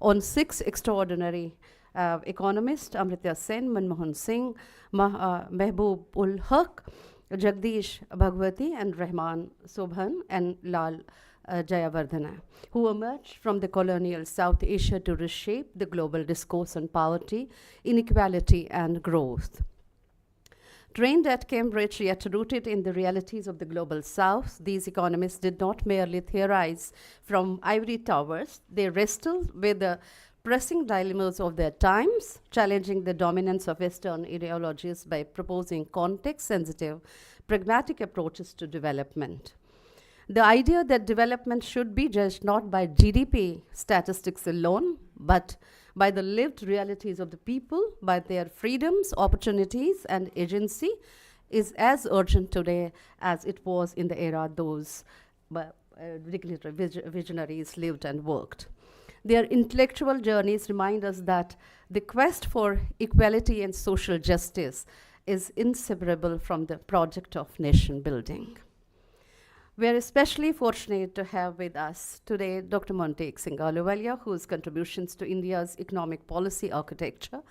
on 6 extraordinary economists: Amartya Sen, Manmohan Singh, Mahbub ul Haq, Jagdish Bhagwati, and Rehman Sobhan, and Lal Jayawardena, who emerged from the colonial South Asia to reshape the global discourse on poverty, inequality, and growth. Trained at Cambridge, yet rooted in the realities of the global South, these economists did not merely theorize from ivory towers. They wrestled with the pressing dilemmas of their times, challenging the dominance of Western ideologies by proposing context-sensitive, pragmatic approaches to development. The idea that development should be judged not by GDP statistics alone, but by the lived realities of the people, by their freedoms, opportunities, and agency, is as urgent today as it was in the era those visionaries lived and worked. Their intellectual journeys remind us that the quest for equality and social justice is inseparable from the project of nation building. We are especially fortunate to have with us today Dr. Manmohan Singh, whose contributions to India's economic policy architecture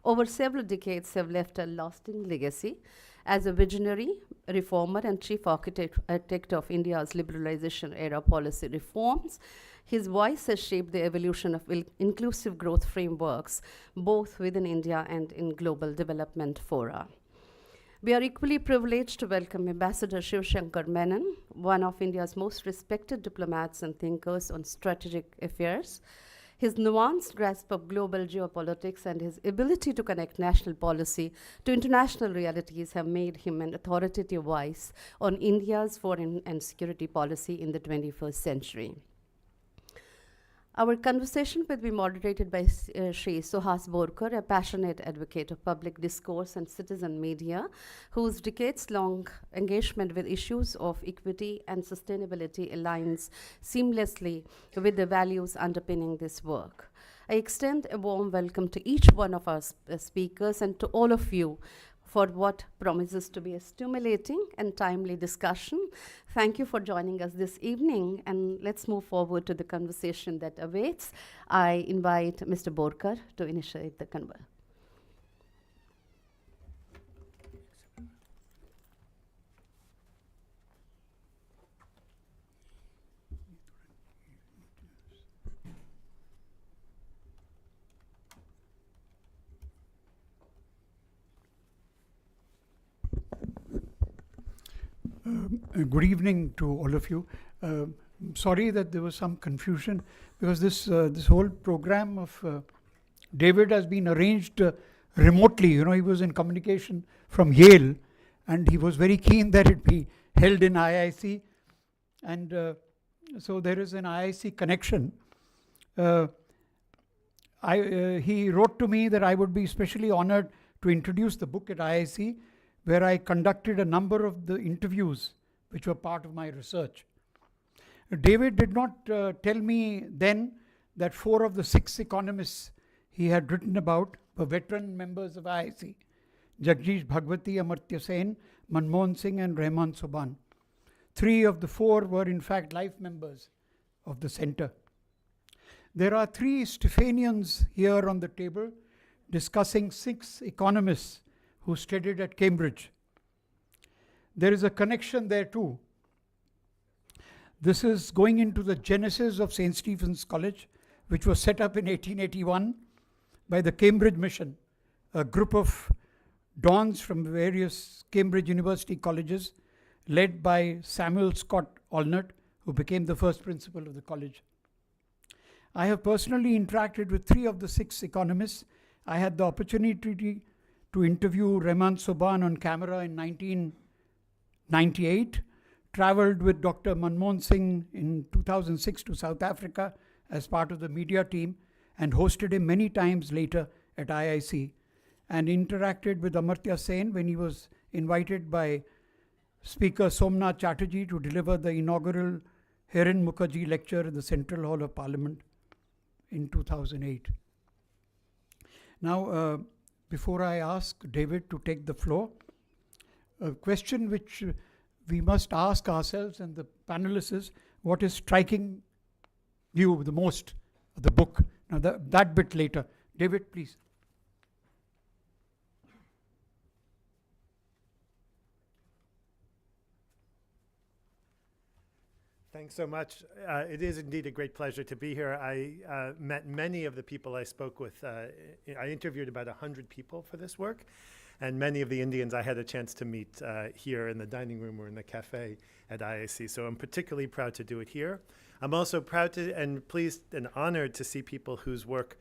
over several decades have left a lasting legacy. As a visionary, reformer, and chief architect of India's liberalization era policy reforms, his voice has shaped the evolution of inclusive growth frameworks, both within India and in global development fora. We are equally privileged to welcome Ambassador Shiv Shankar Menon, one of India's most respected diplomats and thinkers on strategic affairs. His nuanced grasp of global geopolitics and his ability to connect national policy to international realities have made him an authoritative voice on India's foreign and security policy in the 21st century. Our conversation will be moderated by Shri Suhas Borkar, a passionate advocate of public discourse and citizen media, whose decades-long engagement with issues of equity and sustainability aligns seamlessly with the values underpinning this work. I extend a warm welcome to each one of our speakers and to all of you for what promises to be a stimulating and timely discussion. Thank you for joining us this evening, and let's move forward to the conversation that awaits. I invite Mr. Borkar to initiate the conversation. Good evening to all of you. Sorry that there was some confusion because this whole program of David has been arranged remotely. You know, he was in communication from Yale, and he was very keen that it be held in IIC, and so there is an IIC connection. He wrote to me that I would be especially honored to introduce the book at IIC, where I conducted a number of the interviews which were part of my research. David did not tell me then that 4 of the 6 economists he had written about were veteran members of IIC: Jagdish Bhagwati, Amartya Sen, Manmohan Singh, and Rehman Sobhan. 3 of the 4 were in fact life members of the center. There are 3 Stephanians here on the table discussing 6 economists who studied at Cambridge. There is a connection there too. This is going into the genesis of St. Stephen's College, which was set up in 1881 by the Cambridge Mission, a group of dons from various Cambridge University colleges, led by Samuel Scott Allnutt, who became the first principal of the college. I have personally interacted with 3 of the 6 economists. I had the opportunity to interview Rehman Sobhan on camera in 1998, traveled with Dr. Manmohan Singh in 2006 to South Africa as part of the media team, and hosted him many times later at IIC, and interacted with Amartya Sen when he was invited by Speaker Somnath Chatterjee to deliver the inaugural Hiren Mukherjee lecture in the Central Hall of Parliament in 2008. Now, before I ask David to take the floor, a question which we must ask ourselves and the panelists is, what is striking you the most the book. Now that bit later. David, please. Thanks so much. It is indeed a great pleasure to be here. I met many of the people I spoke with. I interviewed about 100 people for this work, and many of the Indians I had a chance to meet here in the dining room or in the cafe at IIC. So I'm particularly proud to do it here. I'm also proud to and pleased and honored to see people whose work,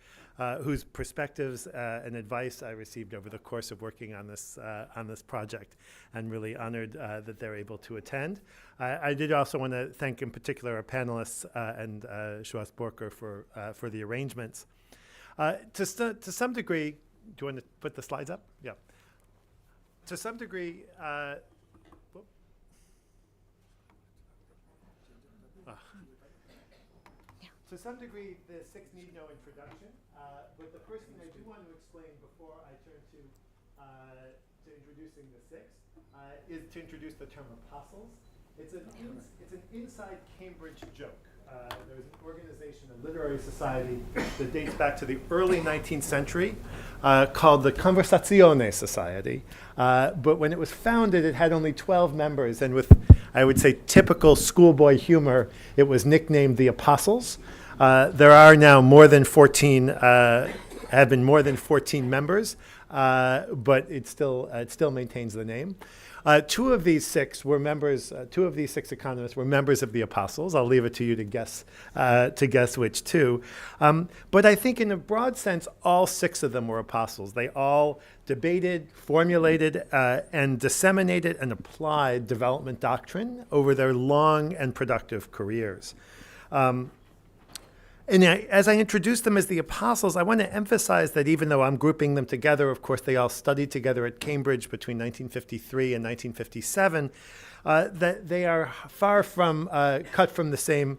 whose perspectives and advice I received over the course of working on this project, and really honored that they're able to attend. I did also want to thank in particular our panelists and Shuas Borker for the arrangements. To some degree, do you want to put the slides up? Yeah. To some degree, to some degree, the six need no introduction. But the first thing I do want to explain before I turn to introducing the six is to introduce the term apostles. It's an inside Cambridge joke. There's an organization, a literary society that dates back to the early 19th century called the Conversazione Society. But when it was founded, it had only 12 members. And with, I would say, typical schoolboy humor, it was nicknamed the Apostles. There are now more than 14, have been more than 14 members, but it still maintains the name. Two of these six economists were members of the Apostles. I'll leave it to you to guess which two. But I think in a broad sense, all six of them were apostles. They all debated, formulated, and disseminated and applied development doctrine over their long and productive careers. And as I introduce them as the apostles, I want to emphasize that even though I'm grouping them together, of course, they all studied together at Cambridge between 1953 and 1957, that they are far from cut from the same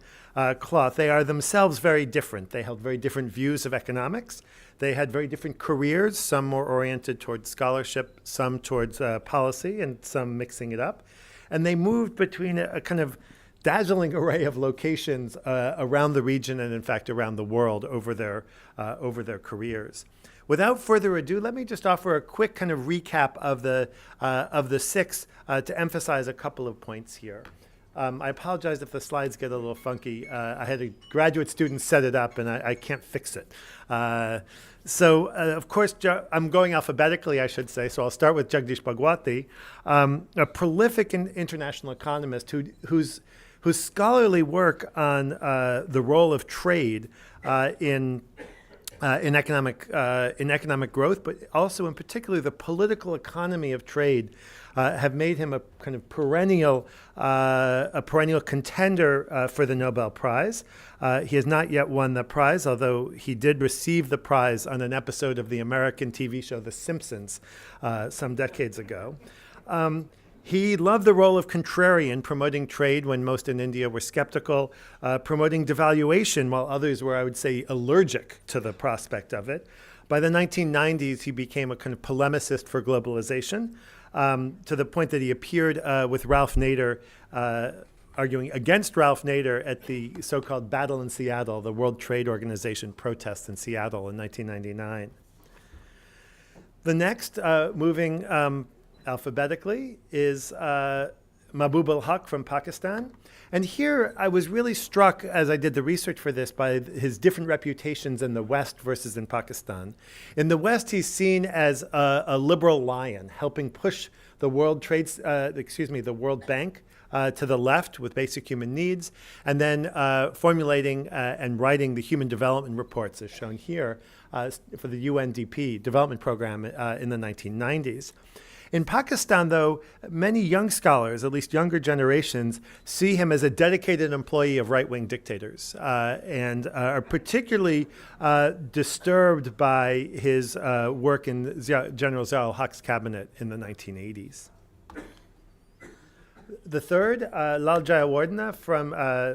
cloth. They are themselves very different. They held very different views of economics. They had very different careers, some more oriented towards scholarship, some towards policy, and some mixing it up. And they moved between a kind of dazzling array of locations around the region and, in fact, around the world over their careers. Without further ado, let me just offer a quick kind of recap of the six to emphasize a couple of points here. I apologize if the slides get a little funky. I had a graduate student set it up, and I can't fix it. So, of course, I'm going alphabetically, I should say, so I'll start with Jagdish Bhagwati, a prolific international economist whose scholarly work on the role of trade in economic growth, but also in particular the political economy of trade, have made him a kind of perennial contender for the Nobel Prize. He has not yet won the prize, although he did receive the prize on an episode of the American TV show The Simpsons some decades ago. He loved the role of contrarian, promoting trade when most in India were skeptical, promoting devaluation while others were, I would say, allergic to the prospect of it. By the 1990s, he became a kind of polemicist for globalization, to the point that he appeared with Ralph Nader, arguing against Ralph Nader at the so-called Battle in Seattle, the World Trade Organization protests in Seattle in 1999. The next, moving alphabetically, is Mahbub al-Haq from Pakistan. And here I was really struck, as I did the research for this, by his different reputations in the West versus in Pakistan. In the West, he's seen as a liberal lion, helping push the World Bank to the left with basic human needs, and then formulating and writing the human development reports, as shown here, for the UNDP development program in the 1990s. In Pakistan, though, many young scholars, at least younger generations, see him as a dedicated employee of right-wing dictators and are particularly disturbed by his work in General Zia-ul-Haq's cabinet in the 1980s. The third, Lal Jayawardena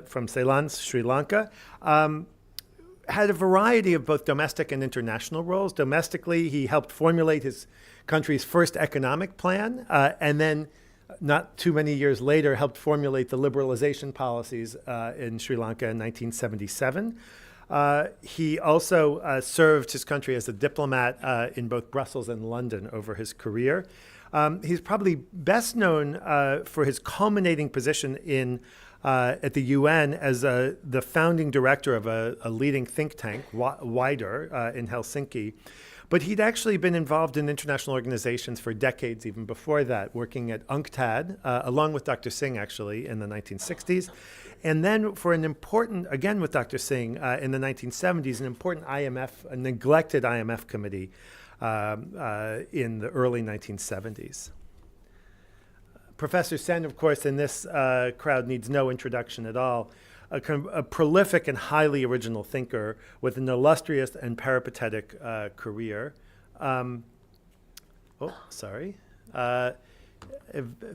from Ceylon, Sri Lanka, had a variety of both domestic and international roles. Domestically, he helped formulate his country's first economic plan, and then not too many years later helped formulate the liberalization policies in Sri Lanka in 1977. He also served his country as a diplomat in both Brussels and London over his career. He's probably best known for his culminating position at the UN as the founding director of a leading think tank, WIDER, in Helsinki. But he'd actually been involved in international organizations for decades even before that, working at UNCTAD, along with Dr. Singh, actually, in the 1960s. And then for an important, again with Dr. Singh, in the 1970s, an important IMF, a neglected IMF committee in the early 1970s. Professor Sen, of course, in this crowd needs no introduction at all. A prolific and highly original thinker with an illustrious and peripatetic career.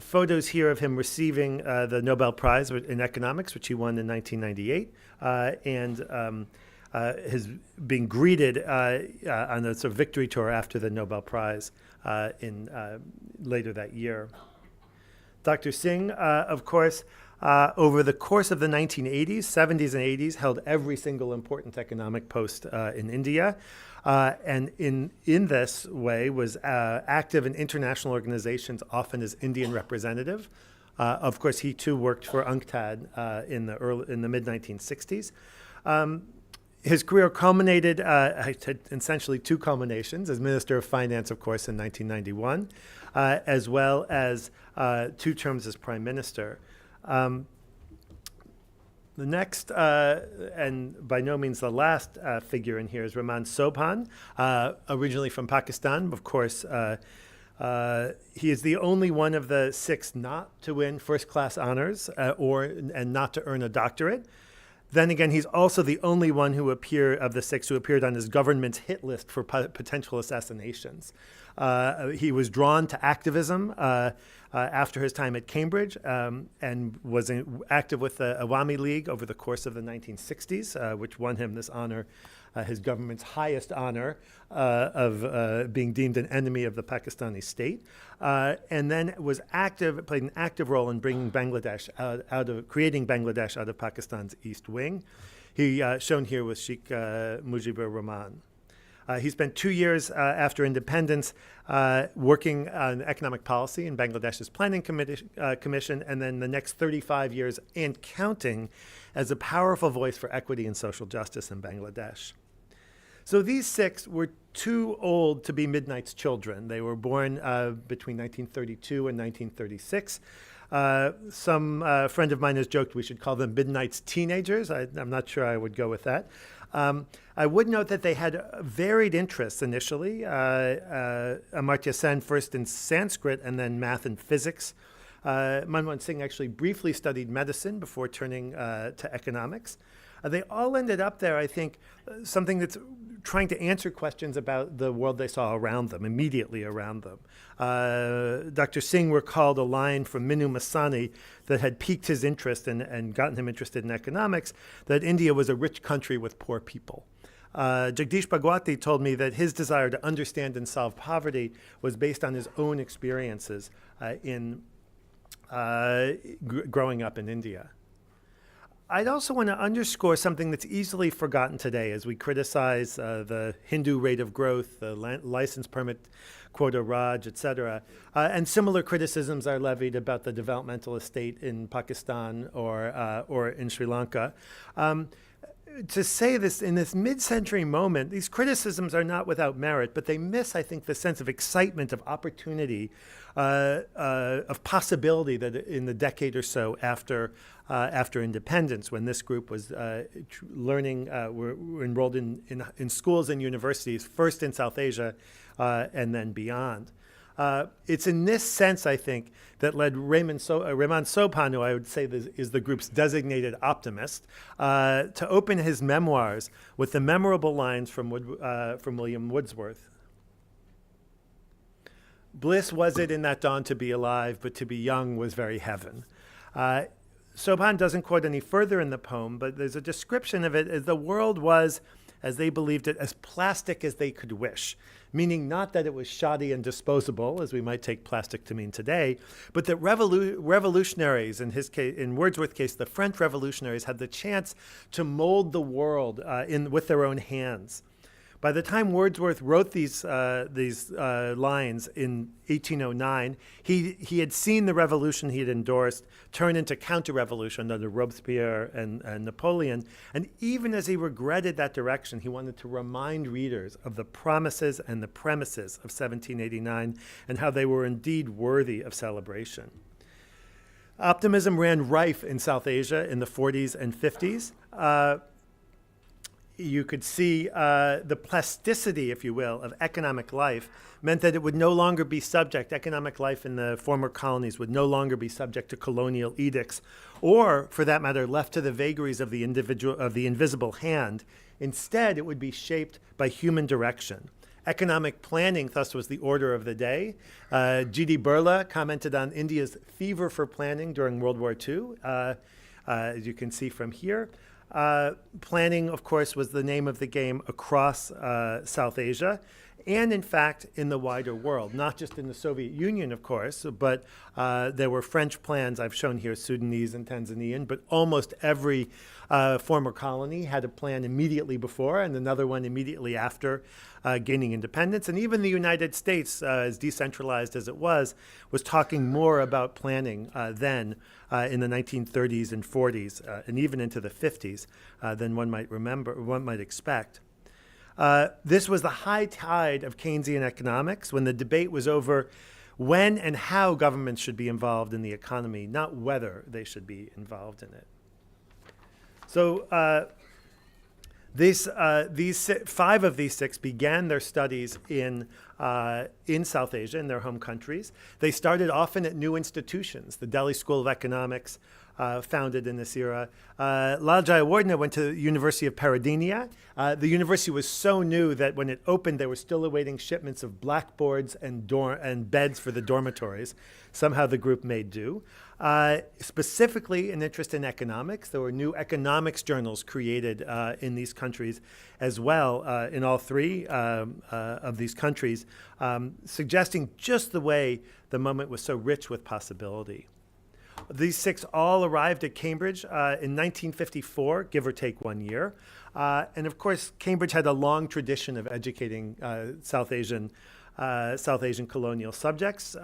Photos here of him receiving the Nobel Prize in Economics, which he won in 1998, and his being greeted on a sort of victory tour after the Nobel Prize in later that year. Dr. Singh, of course, over the course of the 1980s, 70s, and 80s, held every single important economic post in India, and in this way was active in international organizations, often as Indian representative. Of course, he too worked for UNCTAD in the mid-1960s. His career culminated, essentially two culminations, as Minister of Finance, of course, in 1991, as well as 2 terms as Prime Minister. The next, and by no means the last figure in here is Rehman Sobhan, originally from Pakistan. Of course, he is the only one of the 6 not to win first-class honors and not to earn a doctorate. Then again, he's also the only one of the 6 who appeared on his government's hit list for potential assassinations. He was drawn to activism after his time at Cambridge and was active with the Awami League over the course of the 1960s, which won him this honor, his government's highest honor of being deemed an enemy of the Pakistani state, and then played an active role in bringing Bangladesh creating Bangladesh out of Pakistan's East Wing. He shown here with Sheikh Mujibur Rahman. He spent 2 years after independence working on economic policy in Bangladesh's Planning Commission, and then the next 35 years and counting as a powerful voice for equity and social justice in Bangladesh. So these 6 were too old to be Midnight's children. They were born between 1932 and 1936. Some friend of mine has joked we should call them Midnight's teenagers. I'm not sure I would go with that. I would note that they had varied interests initially. Amartya Sen first in Sanskrit and then math and physics. Manmohan Singh actually briefly studied medicine before turning to economics. They all ended up there, I think, something that's trying to answer questions about the world they saw around them, immediately around them. Dr. Singh recalled a line from Minu Masani that had piqued his interest and gotten him interested in economics, that India was a rich country with poor people. Jagdish Bhagwati told me that his desire to understand and solve poverty was based on his own experiences growing up in India. I'd also want to underscore something that's easily forgotten today as we criticize the Hindu rate of growth, the license permit quota Raj, et cetera. And similar criticisms are levied about the developmental estate in Pakistan or in Sri Lanka. To say this in this mid-century moment, these criticisms are not without merit, but they miss, I think, the sense of excitement, of opportunity, of possibility that in the decade or so after independence, when this group was learning, were enrolled in schools and universities, first in South Asia and then beyond. It's in this sense, I think, that led Rehman Sobhan, who I would say is the group's designated optimist, to open his memoirs with the memorable lines from William Wordsworth. Bliss was it in that dawn to be alive, but to be young was very heaven. Sobhan doesn't quote any further in the poem, but there's a description of it as the world was as they believed it, as plastic as they could wish, meaning not that it was shoddy and disposable, as we might take plastic to mean today, but that revolutionaries, in Wordsworth's case, the French revolutionaries, had the chance to mold the world with their own hands. By the time Wordsworth wrote these lines in 1809, he had seen the revolution he had endorsed turn into counter-revolution under Robespierre and Napoleon. And even as he regretted that direction, he wanted to remind readers of the promises and the premises of 1789 and how they were indeed worthy of celebration. Optimism ran rife in South Asia in the 40s and 50s. You could see the plasticity, if you will, of economic life meant that it would no longer be subject, economic life in the former colonies would no longer be subject to colonial edicts, or, for that matter, left to the vagaries of the invisible hand. Instead, it would be shaped by human direction. Economic planning, thus, was the order of the day. G.D. Birla commented on India's fever for planning during World War II, as you can see from here. Planning, of course, was the name of the game across South Asia and, in fact, in the wider world, not just in the Soviet Union, of course, but there were French plans, I've shown here Sudanese and Tanzanian, but almost every former colony had a plan immediately before and another one immediately after gaining independence. And even the United States, as decentralized as it was talking more about planning then in the 1930s and 40s and even into the 50s than one might expect. This was the high tide of Keynesian economics when the debate was over when and how governments should be involved in the economy, not whether they should be involved in it. So these 5 of these 6 began their studies in South Asia, in their home countries. They started often at new institutions, the Delhi School of Economics, founded in this era. Lal Jayawardena went to the University of Peradeniya. The university was so new that when it opened, they were still awaiting shipments of blackboards and beds for the dormitories. Somehow the group made do. Specifically, an interest in economics. There were new economics journals created in these countries as well, in all 3 of these countries, suggesting just the way the moment was so rich with possibility. These 6 all arrived at Cambridge in 1954, give or take 1 year. And of course, Cambridge had a long tradition of educating South Asian colonial subjects.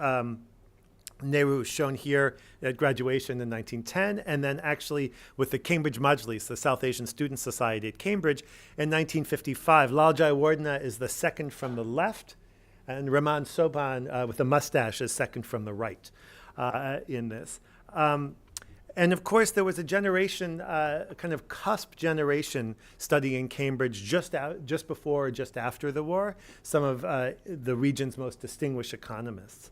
Nehru was shown here at graduation in 1910, and then actually with the Cambridge Majlis, the South Asian Student Society at Cambridge, in 1955. Lal Jayawardena is the second from the left, and Rehman Sobhan with a mustache is second from the right in this. And of course, there was a generation, a kind of cusp generation studying Cambridge just before or just after the war, some of the region's most distinguished economists.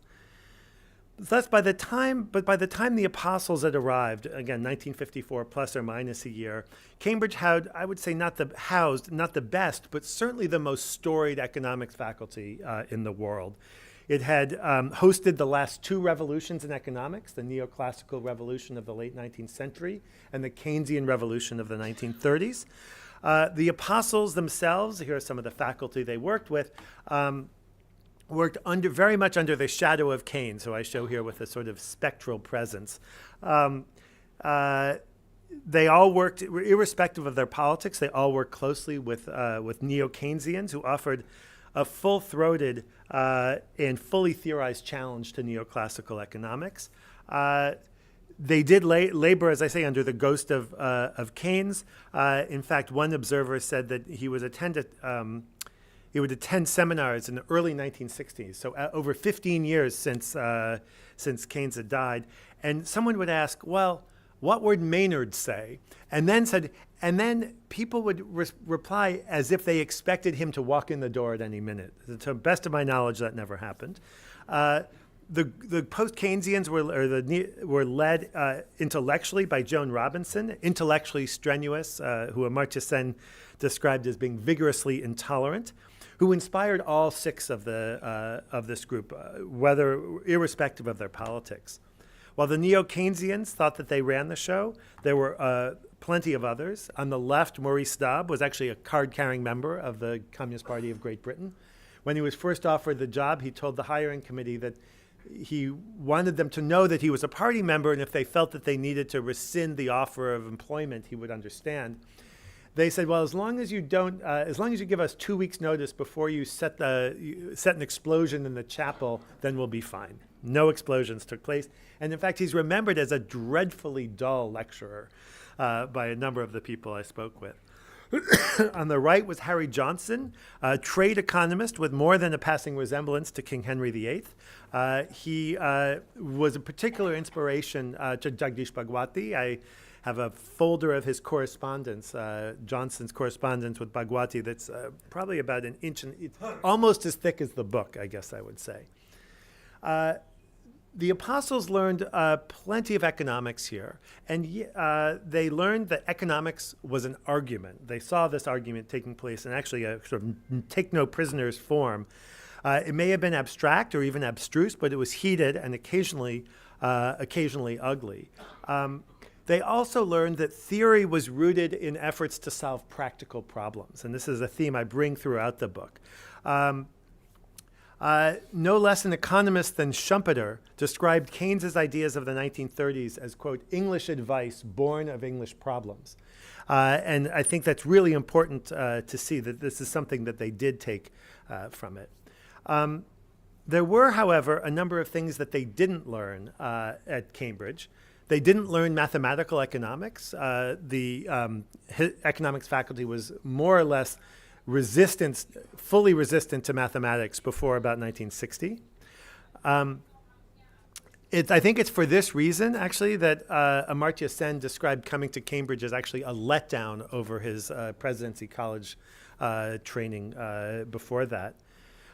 Thus, by the time the apostles had arrived, again, 1954 plus or minus a year, Cambridge had, I would say, not the best, but certainly the most storied economics faculty in the world. It had hosted the last 2 revolutions in economics, the neoclassical revolution of the late 19th century and the Keynesian revolution of the 1930s. The apostles themselves, here are some of the faculty they worked with, worked very much under the shadow of Keynes, who I show here with a sort of spectral presence. They all worked, irrespective of their politics, they all worked closely with neo-Keynesians who offered a full-throated and fully theorized challenge to neoclassical economics. They did labor, as I say, under the ghost of Keynes. In fact, one observer said that he would attend seminars in the early 1960s, so over 15 years since Keynes had died. And someone would ask, well, what would Maynard say? And then people would reply as if they expected him to walk in the door at any minute. To the best of my knowledge, that never happened. The post-Keynesians were led intellectually by Joan Robinson, intellectually strenuous, who Amartya Sen described as being vigorously intolerant, who inspired all 6 of this group, irrespective of their politics. While the neo-Keynesians thought that they ran the show, there were plenty of others. On the left, Maurice Daub was actually a card-carrying member of the Communist Party of Great Britain. When he was first offered the job, he told the hiring committee that he wanted them to know that he was a party member, and if they felt that they needed to rescind the offer of employment, he would understand. They said, well, as long as you give us 2 weeks' notice before you set an explosion in the chapel, then we'll be fine. No explosions took place. And in fact, he's remembered as a dreadfully dull lecturer by a number of the people I spoke with. On the right was Harry Johnson, a trade economist with more than a passing resemblance to King Henry VIII. He was a particular inspiration to Jagdish Bhagwati. I have a folder of his correspondence, Johnson's correspondence with Bhagwati, that's probably about an inch, and it's almost as thick as the book, I guess I would say. The apostles learned plenty of economics here, and they learned that economics was an argument. They saw this argument taking place in actually a sort of take-no-prisoners form. It may have been abstract or even abstruse, but it was heated and occasionally ugly. They also learned that theory was rooted in efforts to solve practical problems, and this is a theme I bring throughout the book. No less an economist than Schumpeter described Keynes's ideas of the 1930s as, quote, English advice born of English problems. And I think that's really important to see that this is something that they did take from it. There were, however, a number of things that they didn't learn at Cambridge. They didn't learn mathematical economics. The economics faculty was more or less fully resistant to mathematics before about 1960. I think it's for this reason, actually, that Amartya Sen described coming to Cambridge as actually a letdown over his presidency college training before that.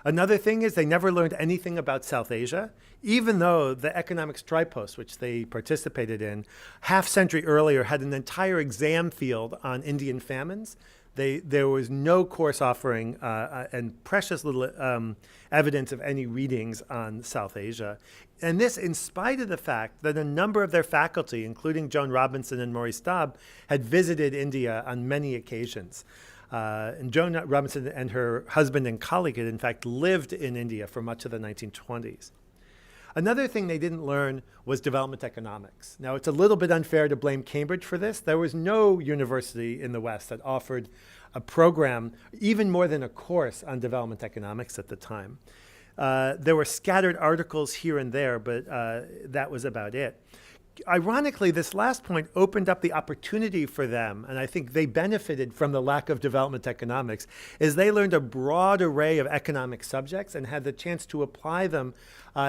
Another thing is they never learned anything about South Asia, even though the economics tripost, which they participated in, half-century earlier had an entire exam field on Indian famines. There was no course offering and precious little evidence of any readings on South Asia. And this in spite of the fact that a number of their faculty, including Joan Robinson and Maurice Daub, had visited India on many occasions. And Joan Robinson and her husband and colleague had in fact lived in India for much of the 1920s. Another thing they didn't learn was development economics. Now, it's a little bit unfair to blame Cambridge for this. There was no university in the West that offered a program, even more than a course, on development economics at the time. There were scattered articles here and there, but that was about it. Ironically, this last point opened up the opportunity for them, and I think they benefited from the lack of development economics, is they learned a broad array of economic subjects and had the chance to apply them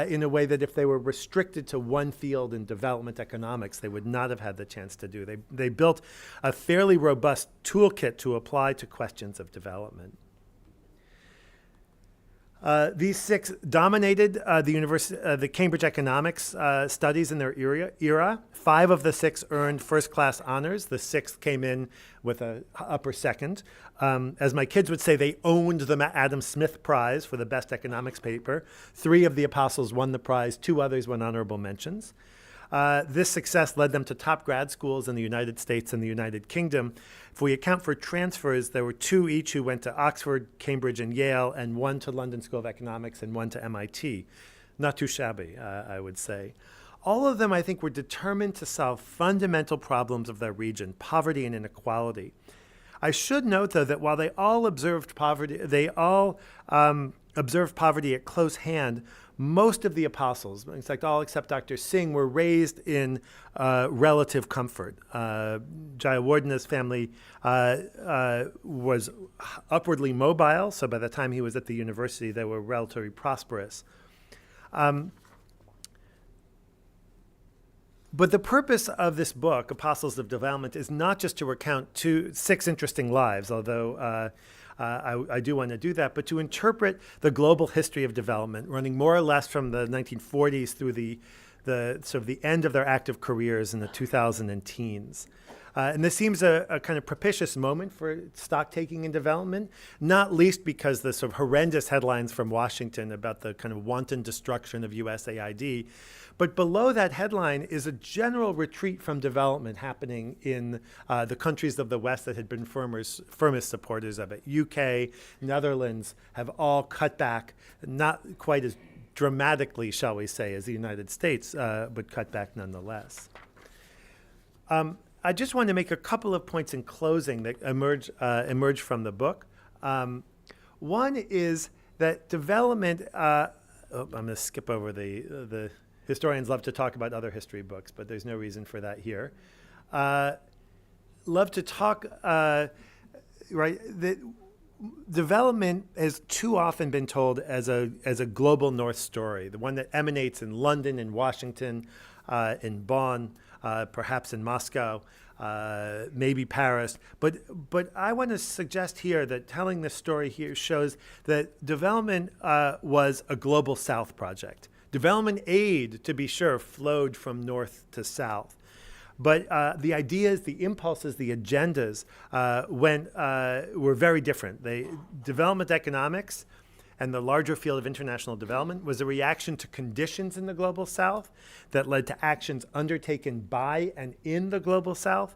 in a way that if they were restricted to one field in development economics, they would not have had the chance to do. They built a fairly robust toolkit to apply to questions of development. These six dominated the Cambridge economics studies in their era. 5 of the 6 earned first-class honors. The 6th came in with an upper second. As my kids would say, they owned the Adam Smith Prize for the best economics paper. 3 of the apostles won the prize. 2 others won honorable mentions. This success led them to top grad schools in the United States and the United Kingdom. If we account for transfers, there were 2 each who went to Oxford, Cambridge, and Yale, and 1 to London School of Economics and 1 to MIT. Not too shabby, I would say. All of them, I think, were determined to solve fundamental problems of their region, poverty and inequality. I should note, though, that while they all observed poverty, observed poverty at close hand, most of the apostles, in fact, all except Dr. Singh, were raised in relative comfort. Jayawardena's family was upwardly mobile, so by the time he was at the university, they were relatively prosperous. But the purpose of this book, Apostles of Development, is not just to recount 6 interesting lives, although I do want to do that, but to interpret the global history of development, running more or less from the 1940s through the sort of the end of their active careers in the 2000 teens. And this seems a kind of propitious moment for stock taking in development, not least because the sort of horrendous headlines from Washington about the kind of wanton destruction of USAID. But below that headline is a general retreat from development happening in the countries of the West that had been firmest supporters of it. UK, Netherlands have all cut back, not quite as dramatically, shall we say, as the United States, but cut back nonetheless. I just want to make a couple of points in closing that emerge from the book. One is that development, I'm going to skip over the historians love to talk about other history books, but there's no reason for that here. Love to talk, right, that development has too often been told as a global North story, the one that emanates in London, in Washington, in Bonn, perhaps in Moscow, maybe Paris. But I want to suggest here that telling this story here shows that development was a global South project. Development aid, to be sure, flowed from north to south. But the ideas, the impulses, the agendas were very different. Development economics and the larger field of international development was a reaction to conditions in the global South that led to actions undertaken by and in the global South,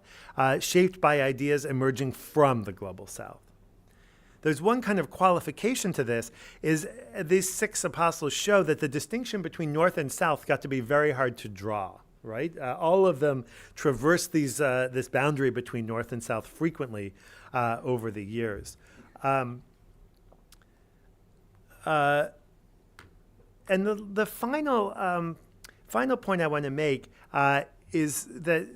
shaped by ideas emerging from the global South. There's one kind of qualification to this, is these six apostles show that the distinction between North and South got to be very hard to draw, right? All of them traverse this boundary between North and South frequently over the years. And the final point I want to make is that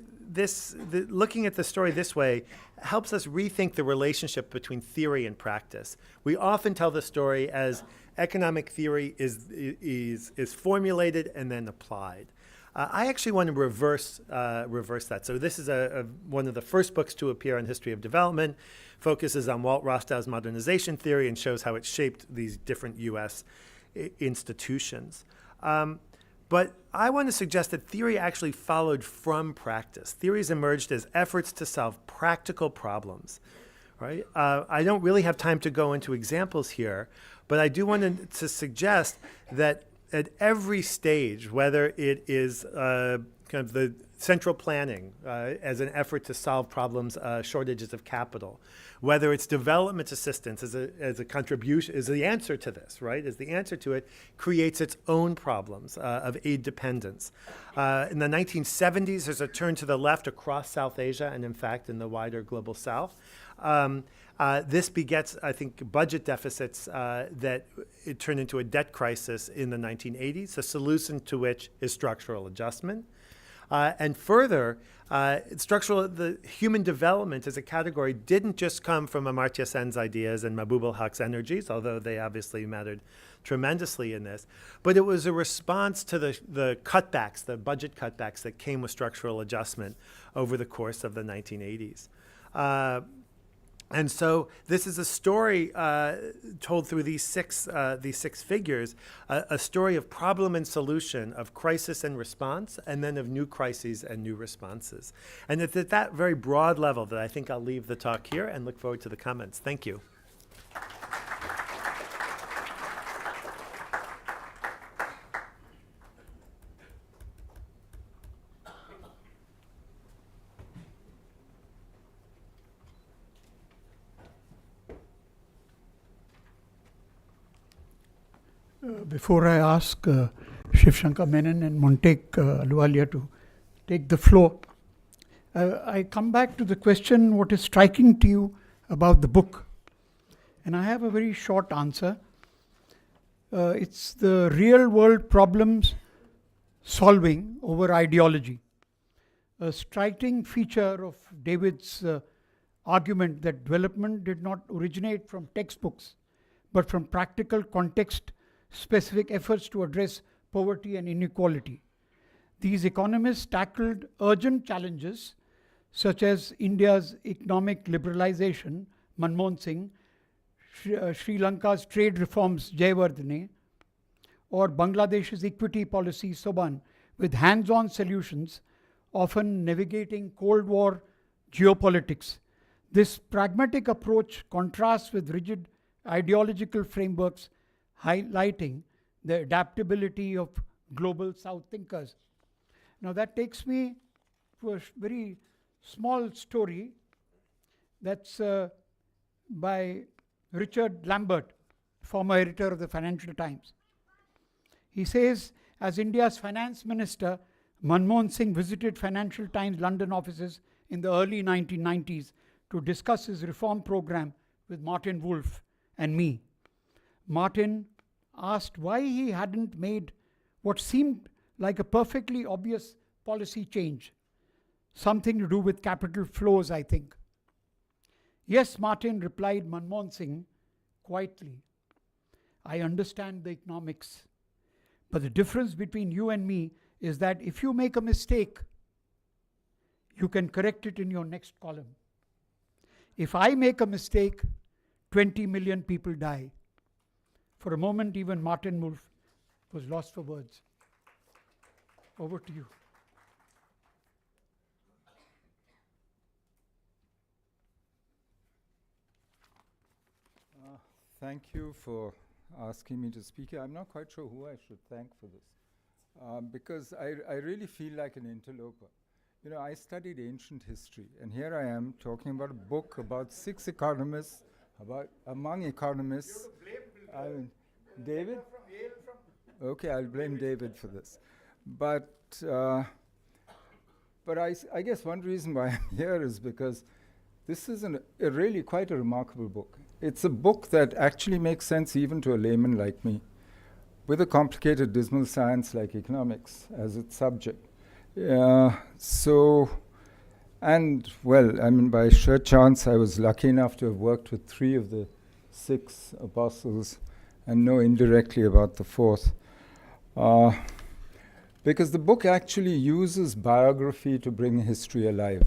looking at the story this way helps us rethink the relationship between theory and practice. We often tell the story as economic theory is formulated and then applied. I actually want to reverse that. So this is one of the first books to appear on history of development, focuses on Walt Rostow's modernization theory and shows how it shaped these different U.S. institutions. But I want to suggest that theory actually followed from practice. Theories emerged as efforts to solve practical problems, right? I don't really have time to go into examples here, but I do want to suggest that at every stage, whether it is kind of the central planning as an effort to solve problems, shortages of capital, whether it's development assistance as a contribution, is the answer to this, right? As the answer to it, creates its own problems of aid dependence. In the 1970s, there's a turn to the left across South Asia and, in fact, in the wider global South. This begets, I think, budget deficits that it turned into a debt crisis in the 1980s, a solution to which is structural adjustment. And further, the human development as a category didn't just come from Amartya Sen's ideas and Mahbub al-Haq's energies, although they obviously mattered tremendously in this, but it was a response to the cutbacks, the budget cutbacks that came with structural adjustment over the course of the 1980s. And so this is a story told through these six figures, a story of problem and solution, of crisis and response, and then of new crises and new responses. And it's at that very broad level that I think I'll leave the talk here and look forward to the comments. Thank you. Before I ask Shiv Shankar Menon and Montek Ahluwalia to take the floor, I come back to the question, what is striking to you about the book? And I have a very short answer. It's the real world problems solving over ideology. A striking feature of David's argument that development did not originate from textbooks, but from practical context specific efforts to address poverty and inequality. These economists tackled urgent challenges such as India's economic liberalization, Manmohan Singh, Sri Lanka's trade reforms, Jayawardena, or Bangladesh's equity policy, Sobhan, with hands-on solutions, often navigating Cold War geopolitics. This pragmatic approach contrasts with rigid ideological frameworks, highlighting the adaptability of global South thinkers. Now, that takes me to a very small story that's by Richard Lambert, former editor of the Financial Times. He says, as India's finance minister, Manmohan Singh visited Financial Times London offices in the early 1990s to discuss his reform program with Martin Wolf and me. Martin asked why he hadn't made what seemed like a perfectly obvious policy change, something to do with capital flows, I think. Yes, Martin, replied Manmohan Singh quietly. I understand the economics, but the difference between you and me is that if you make a mistake, you can correct it in your next column. If I make a mistake, 20 million people die. For a moment, even Martin Wolf was lost for words. Over to you. Thank you for asking me to speak here. I'm not quite sure who I should thank for this, because I really feel like an interloper. You know, I studied ancient history, and here I am talking about a book about 6 economists, among economists. David? Okay, I'll blame David for this. But I guess one reason why I'm here is because this is a really quite a remarkable book. It's a book that actually makes sense even to a layman like me, with a complicated dismal science like economics as its subject. By sheer chance, I was lucky enough to have worked with 3 of the 6 apostles and know indirectly about the 4th. Because the book actually uses biography to bring history alive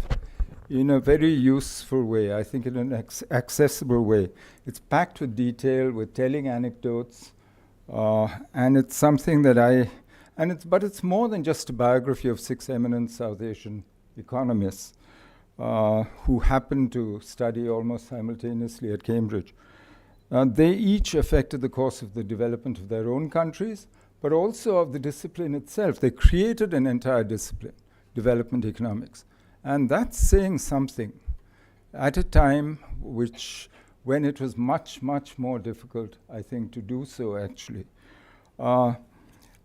in a very useful way, I think in an accessible way. It's packed with detail, with telling anecdotes, and it's something that but it's more than just a biography of 6 eminent South Asian economists who happened to study almost simultaneously at Cambridge. They each affected the course of the development of their own countries, but also of the discipline itself. They created an entire discipline, development economics. And that's saying something at a time when it was much, much more difficult, I think, to do so, actually.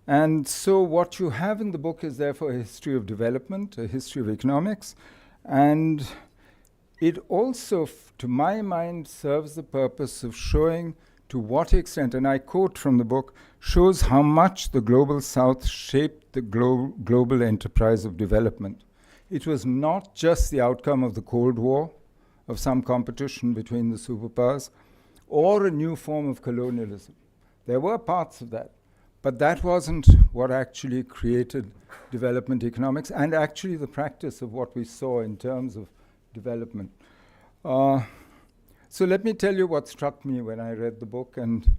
And so what you have in the book is therefore a history of development, a history of economics, and it also, to my mind, serves the purpose of showing to what extent, and I quote from the book, shows how much the global South shaped the global enterprise of development. It was not just the outcome of the Cold War, of some competition between the superpowers, or a new form of colonialism. There were parts of that, but that wasn't what actually created development economics and actually the practice of what we saw in terms of development. So let me tell you what struck me when I read the book, and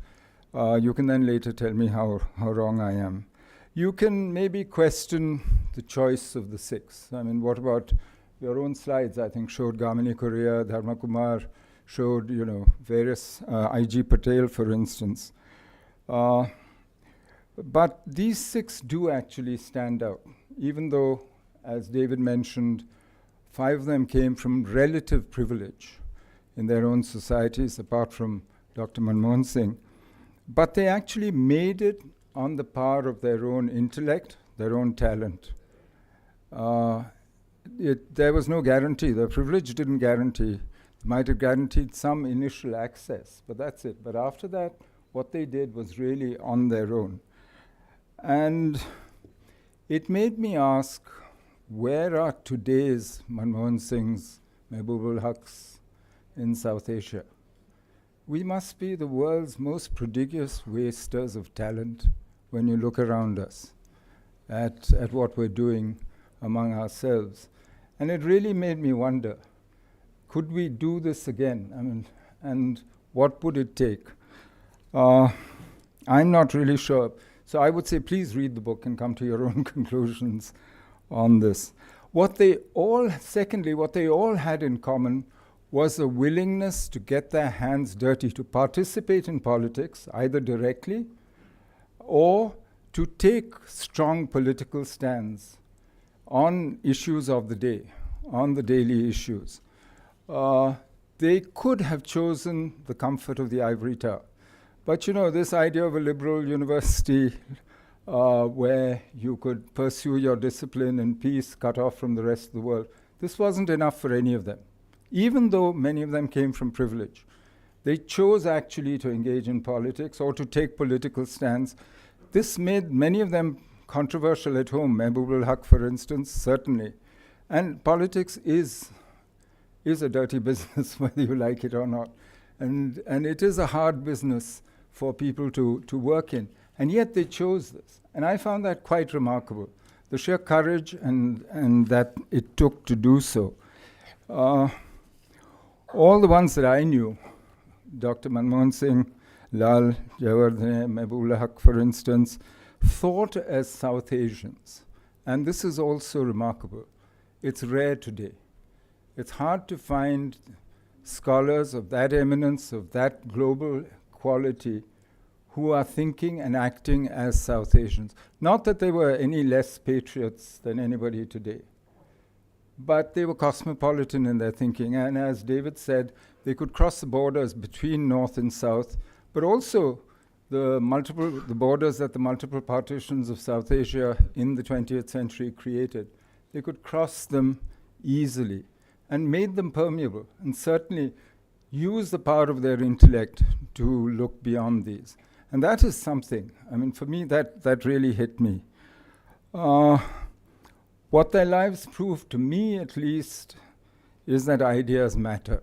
you can then later tell me how wrong I am. You can maybe question the choice of the 6. I mean, what about your own slides? I think showed Gamini Korea, Dharma Kumar, showed, various I.G. Patel, for instance. But these 6 do actually stand out, even though, as David mentioned, 5 of them came from relative privilege in their own societies, apart from Dr. Manmohan Singh. But they actually made it on the power of their own intellect, their own talent. There was no guarantee. The privilege didn't guarantee. It might have guaranteed some initial access, but that's it. But after that, what they did was really on their own. And it made me ask, where are today's Manmohan Singhs, Mahbub al-Haqs in South Asia? We must be the world's most prodigious wasters of talent when you look around us at what we're doing among ourselves. And it really made me wonder, could we do this again? I mean, and what would it take? I'm not really sure. So I would say, please read the book and come to your own conclusions on this. Secondly, what they all had in common was a willingness to get their hands dirty, to participate in politics, either directly or to take strong political stands on issues of the day, on the daily issues. They could have chosen the comfort of the ivory tower. But this idea of a liberal university where you could pursue your discipline in peace, cut off from the rest of the world, this wasn't enough for any of them, even though many of them came from privilege. They chose actually to engage in politics or to take political stands. This made many of them controversial at home. Mahbub, for instance, certainly. And politics is a dirty business, whether you like it or not. And it is a hard business for people to work in. And yet they chose this. And I found that quite remarkable, the sheer courage and that it took to do so. All the ones that I knew, Dr. Manmohan Singh, Lal Jayawardena, Mahbub, for instance, thought as South Asians. And this is also remarkable. It's rare today. It's hard to find scholars of that eminence, of that global quality, who are thinking and acting as South Asians. Not that they were any less patriots than anybody today, but they were cosmopolitan in their thinking. And as David said, they could cross the borders between North and South, but also the borders that the multiple partitions of South Asia in the 20th century created. They could cross them easily and made them permeable, and certainly use the power of their intellect to look beyond these. And that is something. I mean, for me, that really hit me. What their lives proved, to me at least, is that ideas matter,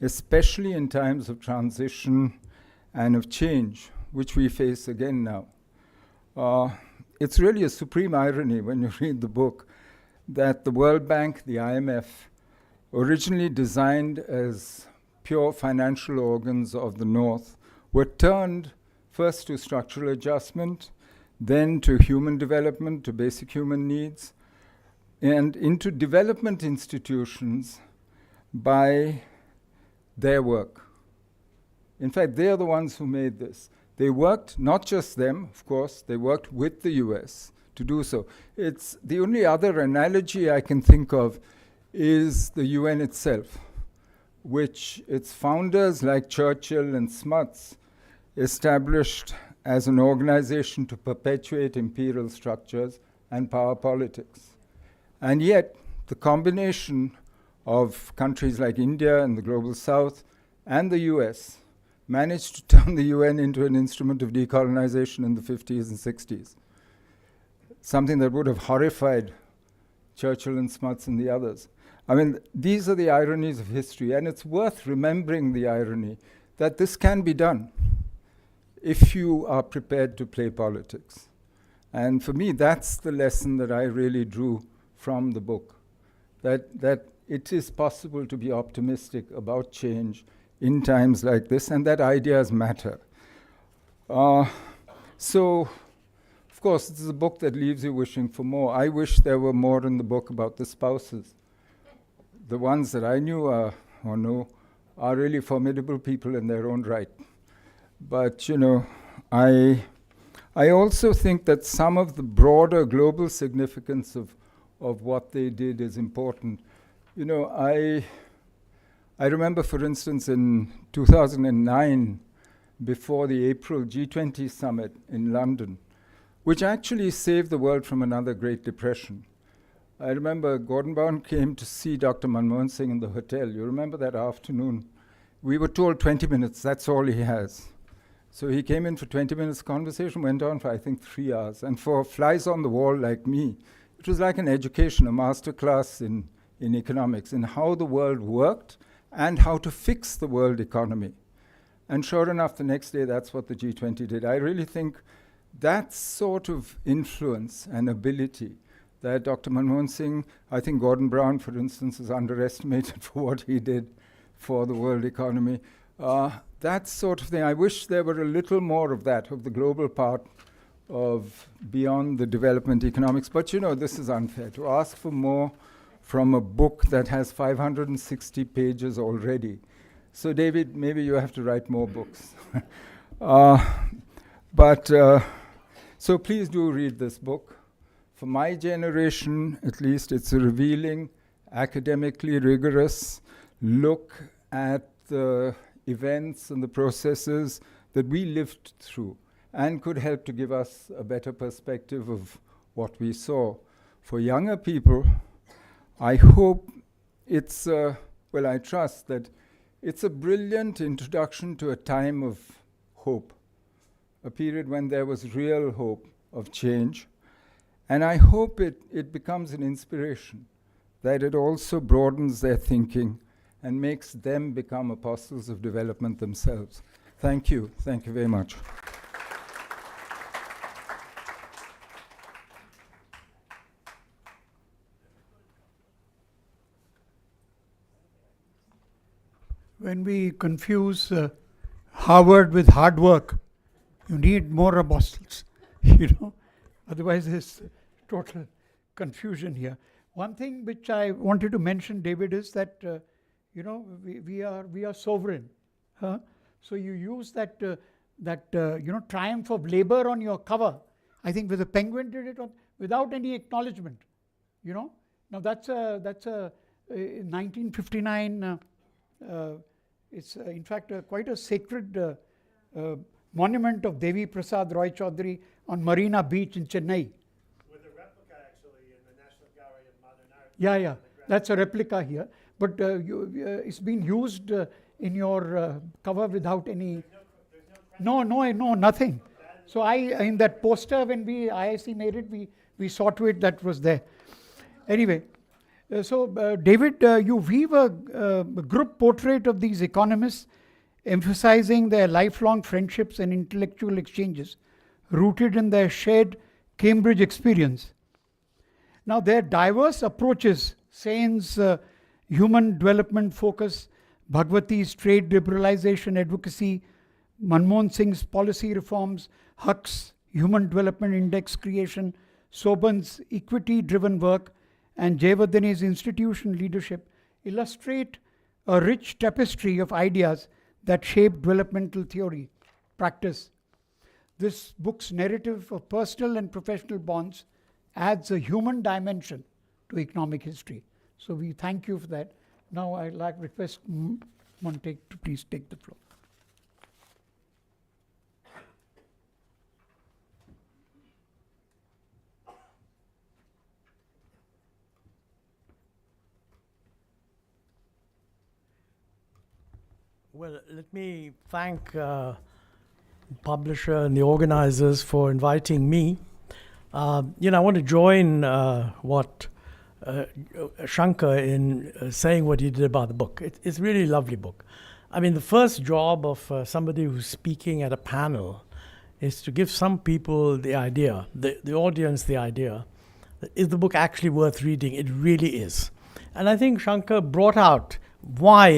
especially in times of transition and of change, which we face again now. It's really a supreme irony when you read the book that the World Bank, the IMF, originally designed as pure financial organs of the North, were turned first to structural adjustment, then to human development, to basic human needs, and into development institutions by their work. In fact, they are the ones who made this. They worked, not just them, of course, they worked with the US to do so. It's the only other analogy I can think of is the UN itself, which its founders, like Churchill and Smuts, established as an organization to perpetuate imperial structures and power politics. And yet, the combination of countries like India and the Global South and the US managed to turn the UN into an instrument of decolonization in the 50s and 60s, something that would have horrified Churchill and Smuts and the others. I mean, these are the ironies of history, and it's worth remembering the irony that this can be done if you are prepared to play politics. And for me, that's the lesson that I really drew from the book, that it is possible to be optimistic about change in times like this, and that ideas matter. So, of course, this is a book that leaves you wishing for more. I wish there were more in the book about the spouses. The ones that I knew or know are really formidable people in their own right. But, I also think that some of the broader global significance of what they did is important. I remember, for instance, in 2009, before the April G20 summit in London, which actually saved the world from another Great Depression. I remember Gordon Brown came to see Dr. Manmohan Singh in the hotel. You remember that afternoon? We were told 20 minutes, that's all he has. So he came in for 20 minutes conversation, went on for, I think, 3 hours. And for flies on the wall like me, it was like an education, a master class in economics, in how the world worked and how to fix the world economy. And sure enough, the next day, that's what the G20 did. I really think that sort of influence and ability that Dr. Manmohan Singh, I think Gordon Brown, for instance, is underestimated for what he did for the world economy. That sort of thing, I wish there were a little more of that, of the global part, of beyond the development economics. But this is unfair to ask for more from a book that has 560 pages already. So David, maybe you have to write more books. So please do read this book. For my generation, at least, it's a revealing, academically rigorous look at the events and the processes that we lived through, and could help to give us a better perspective of what we saw. For younger people, I hope I trust that it's a brilliant introduction to a time of hope, a period when there was real hope of change. And I hope it becomes an inspiration, that it also broadens their thinking and makes them become apostles of development themselves. Thank you. Thank you very much. When we confuse Harvard with hard work, you need more apostles, Otherwise, there's total confusion here. One thing which I wanted to mention, David, is that we are sovereign. So you use that triumph of labor on your cover. I think with the Penguin did it without any acknowledgement. Now that's a 1959. It's in fact quite a sacred monument of Devi Prasad Roy Chaudhary on Marina Beach in Chennai. With a replica actually in the National Gallery of Modern Art. Yeah, that's a replica here. But it's been used in your cover without any. No, nothing. So in that poster when IIC made it, we saw to it that was there. Anyway, David, you weave a group portrait of these economists, emphasizing their lifelong friendships and intellectual exchanges, rooted in their shared Cambridge experience. Now, their diverse approaches, Sen's human development focus, Bhagwati's trade liberalization advocacy, Manmohan Singh's policy reforms, Huck's Human Development Index creation, Sobhan's equity-driven work, and Jayawardena's institution leadership illustrate a rich tapestry of ideas that shape developmental theory, practice. This book's narrative of personal and professional bonds adds a human dimension to economic history. So we thank you for that. Now I'd like to request Monte to please take the floor. Well, let me thank the publisher and the organizers for inviting me. I want to join what Shankar in saying what he did about the book. It's really a lovely book. I mean, the first job of somebody who's speaking at a panel is to give some people the idea, the audience the idea, that is the book actually worth reading? It really is. And I think Shankar brought out why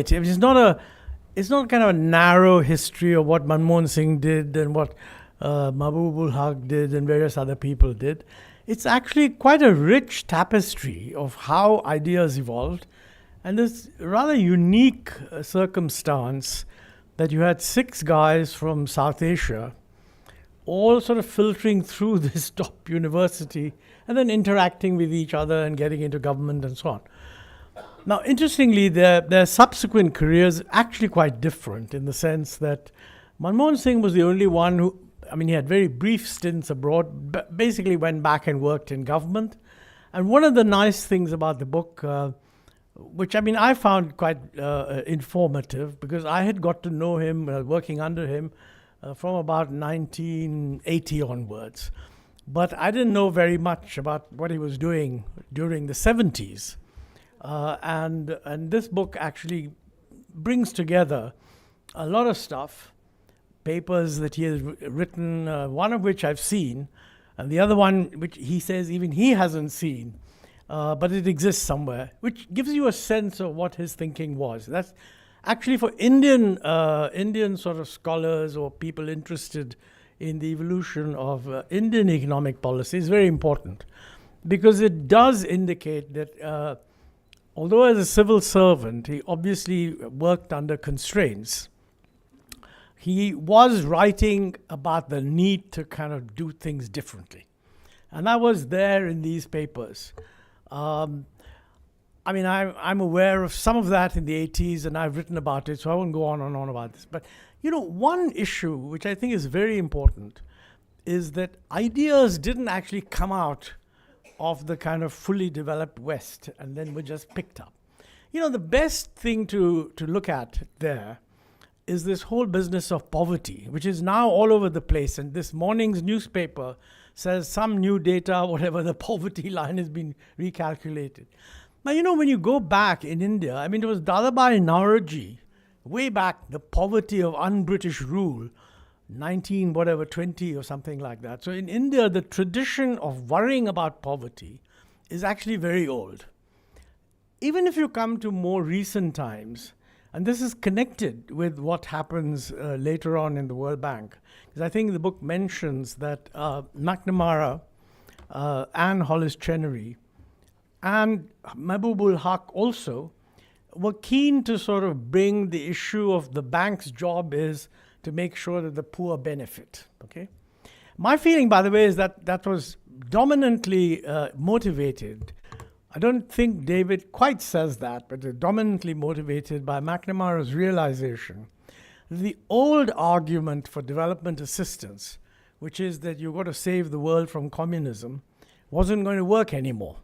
it's not kind of a narrow history of what Manmohan Singh did and what Mahbub did and various other people did. It's actually quite a rich tapestry of how ideas evolved. And this rather unique circumstance that you had 6 guys from South Asia all sort of filtering through this top university and then interacting with each other and getting into government and so on. Now, interestingly, their subsequent careers are actually quite different in the sense that Manmohan Singh was the only one who, he had very brief stints abroad, but basically went back and worked in government. And one of the nice things about the book, which I found quite informative, because I had got to know him, working under him, from about 1980 onwards. But I didn't know very much about what he was doing during the 70s. And this book actually brings together a lot of stuff, papers that he has written, one of which I've seen, and the other one which he says even he hasn't seen, but it exists somewhere, which gives you a sense of what his thinking was. That's actually for Indian sort of scholars or people interested in the evolution of Indian economic policy is very important, because it does indicate that although as a civil servant, he obviously worked under constraints, he was writing about the need to kind of do things differently. And that was there in these papers. I mean, I'm aware of some of that in the 80s, and I've written about it, so I won't go on and on about this. But, you know, one issue which I think is very important is that ideas didn't actually come out of the kind of fully developed West and then were just picked up. You know, the best thing to look at there is this whole business of poverty, which is now all over the place. And this morning's newspaper says some new data, whatever, the poverty line has been recalculated. Now, you know, when you go back in India, I mean, it was Dadabhai Naoroji, way back, the poverty of un-British rule, 20 or something like that. So in India, the tradition of worrying about poverty is actually very old. Even if you come to more recent times, and this is connected with what happens later on in the World Bank, because I think the book mentions that McNamara, and Hollis Chenery, and Mahbubul Haq also were keen to sort of bring the issue of the bank's job is to make sure that the poor benefit. Okay, my feeling, by the way, is that that was dominantly motivated. I don't think David quite says that, but dominantly motivated by McNamara's realization that the old argument for development assistance, which is that you've got to save the world from communism, wasn't going to work anymore.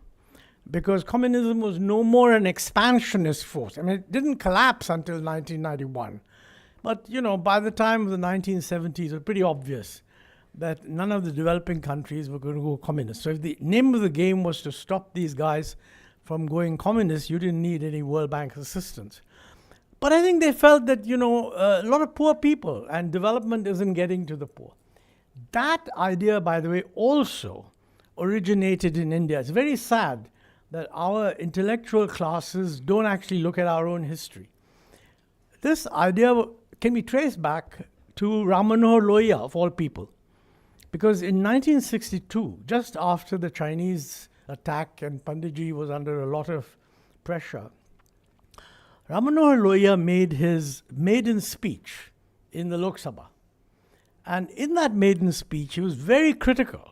Because communism was no more an expansionist force. I mean, it didn't collapse until 1991. But, you know, by the time of the 1970s, it was pretty obvious that none of the developing countries were going to go communist. So if the name of the game was to stop these guys from going communist, you didn't need any World Bank assistance. But I think they felt that, you know, a lot of poor people and development isn't getting to the poor. That idea, by the way, also originated in India. It's very sad that our intellectual classes don't actually look at our own history. This idea can be traced back to Ram Manohar Lohia, of all people. Because in 1962, just after the Chinese attack and Panditji was under a lot of pressure, Ram Manohar Lohia made his maiden speech in the Lok Sabha. And in that maiden speech, he was very critical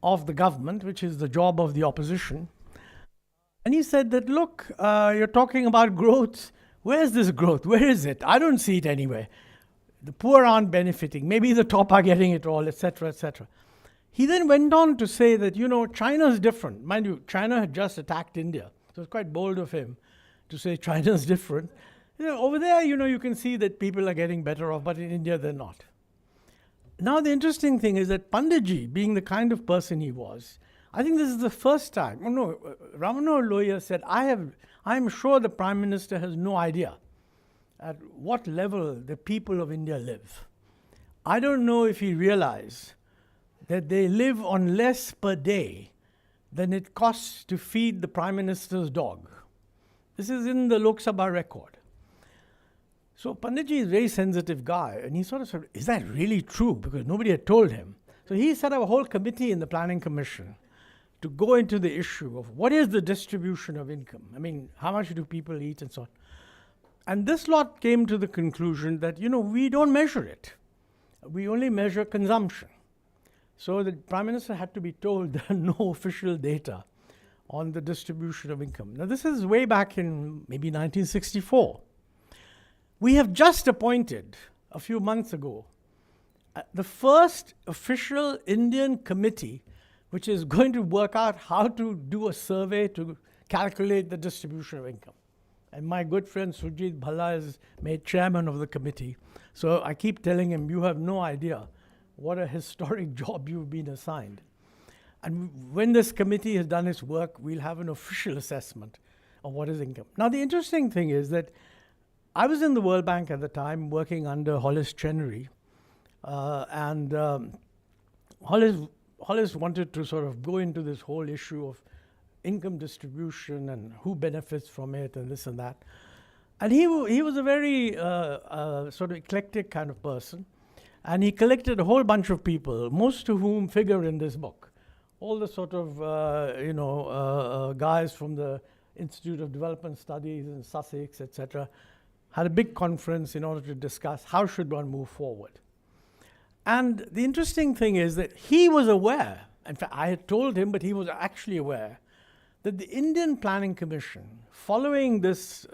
of the government, which is the job of the opposition. And he said that, look, you're talking about growth. Where's this growth? Where is it? I don't see it anywhere. The poor aren't benefiting. Maybe the top are getting it all, etc., etc. He then went on to say that, you know, China's different. Mind you, China had just attacked India. So it's quite bold of him to say China's different. You know, over there, you know, you can see that people are getting better off, but in India, they're not. Now, the interesting thing is that Panditji, being the kind of person he was, I think this is the first time. Oh no, Ram Manohar Lohia said, I'm sure the Prime Minister has no idea at what level the people of India live. I don't know if he realized that they live on less per day than it costs to feed the Prime Minister's dog. This is in the Lok Sabha record. So Panditji is a very sensitive guy, and he sort of said, is that really true? Because nobody had told him. So he set up a whole committee in the Planning Commission to go into the issue of what is the distribution of income? I mean, how much do people eat and so on? And this lot came to the conclusion that, you know, we don't measure it. We only measure consumption. So the Prime Minister had to be told there are no official data on the distribution of income. Now, this is way back in maybe 1964. We have just appointed, a few months ago, the first official Indian committee which is going to work out how to do a survey to calculate the distribution of income. And my good friend Surjit Bhalla is made chairman of the committee. So I keep telling him, you have no idea what a historic job you've been assigned. And when this committee has done its work, we'll have an official assessment of what is income. Now, the interesting thing is that I was in the World Bank at the time working under Hollis Chenery. Hollis wanted to sort of go into this whole issue of income distribution and who benefits from it and this and that. And he was a very sort of eclectic kind of person. And he collected a whole bunch of people, most of whom figure in this book. All the sort of, guys from the Institute of Development Studies in Sussex, etc., had a big conference in order to discuss how should one move forward. And the interesting thing is that he was aware, in fact, I had told him, but he was actually aware, that the Indian Planning Commission, following this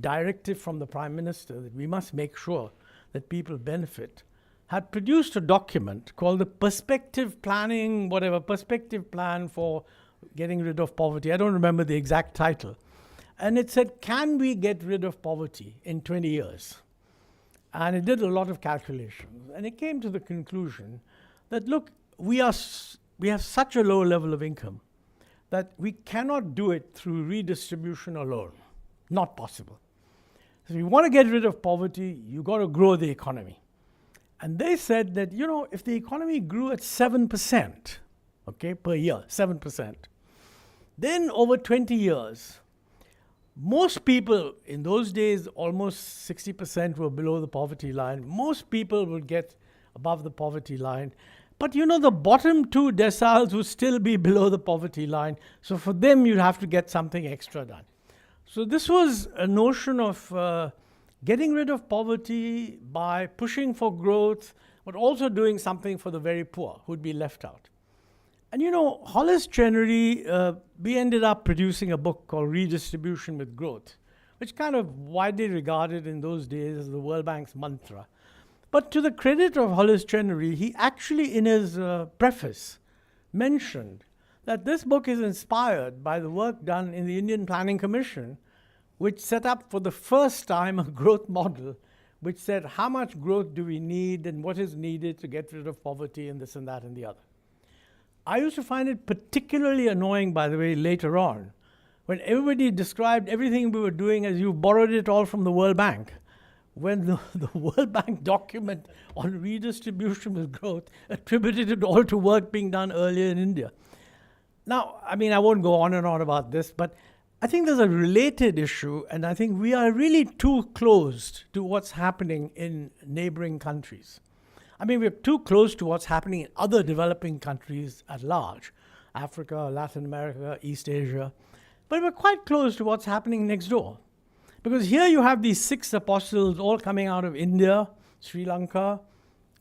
directive from the Prime Minister that we must make sure that people benefit, had produced a document called the Perspective Planning, Perspective Plan for Getting Rid of Poverty. I don't remember the exact title. And it said, can we get rid of poverty in 20 years? And it did a lot of calculations. And it came to the conclusion that, look, we have such a low level of income that we cannot do it through redistribution alone. Not possible. So if you want to get rid of poverty, you've got to grow the economy. And they said that, if the economy grew at 7%, per year, 7%, then over 20 years, most people, in those days, almost 60% were below the poverty line. Most people would get above the poverty line. But the bottom 2 deciles would still be below the poverty line. So for them, you'd have to get something extra done. So this was a notion of getting rid of poverty by pushing for growth, but also doing something for the very poor who'd be left out. And Hollis Chenery, we ended up producing a book called Redistribution with Growth, which kind of widely regarded in those days as the World Bank's mantra. But to the credit of Hollis Chenery, he actually in his preface mentioned that this book is inspired by the work done in the Indian Planning Commission, which set up for the first time a growth model, which said how much growth do we need and what is needed to get rid of poverty and this and that and the other. I used to find it particularly annoying, by the way, later on, when everybody described everything we were doing as you borrowed it all from the World Bank, when the World Bank document on redistribution with growth attributed it all to work being done earlier in India. Now, I won't go on and on about this, but I think there's a related issue, and I think we are really too close to what's happening in neighboring countries. We're too close to what's happening in other developing countries at large, Africa, Latin America, East Asia. But we're quite close to what's happening next door. Because here you have these 6 apostles all coming out of India, Sri Lanka,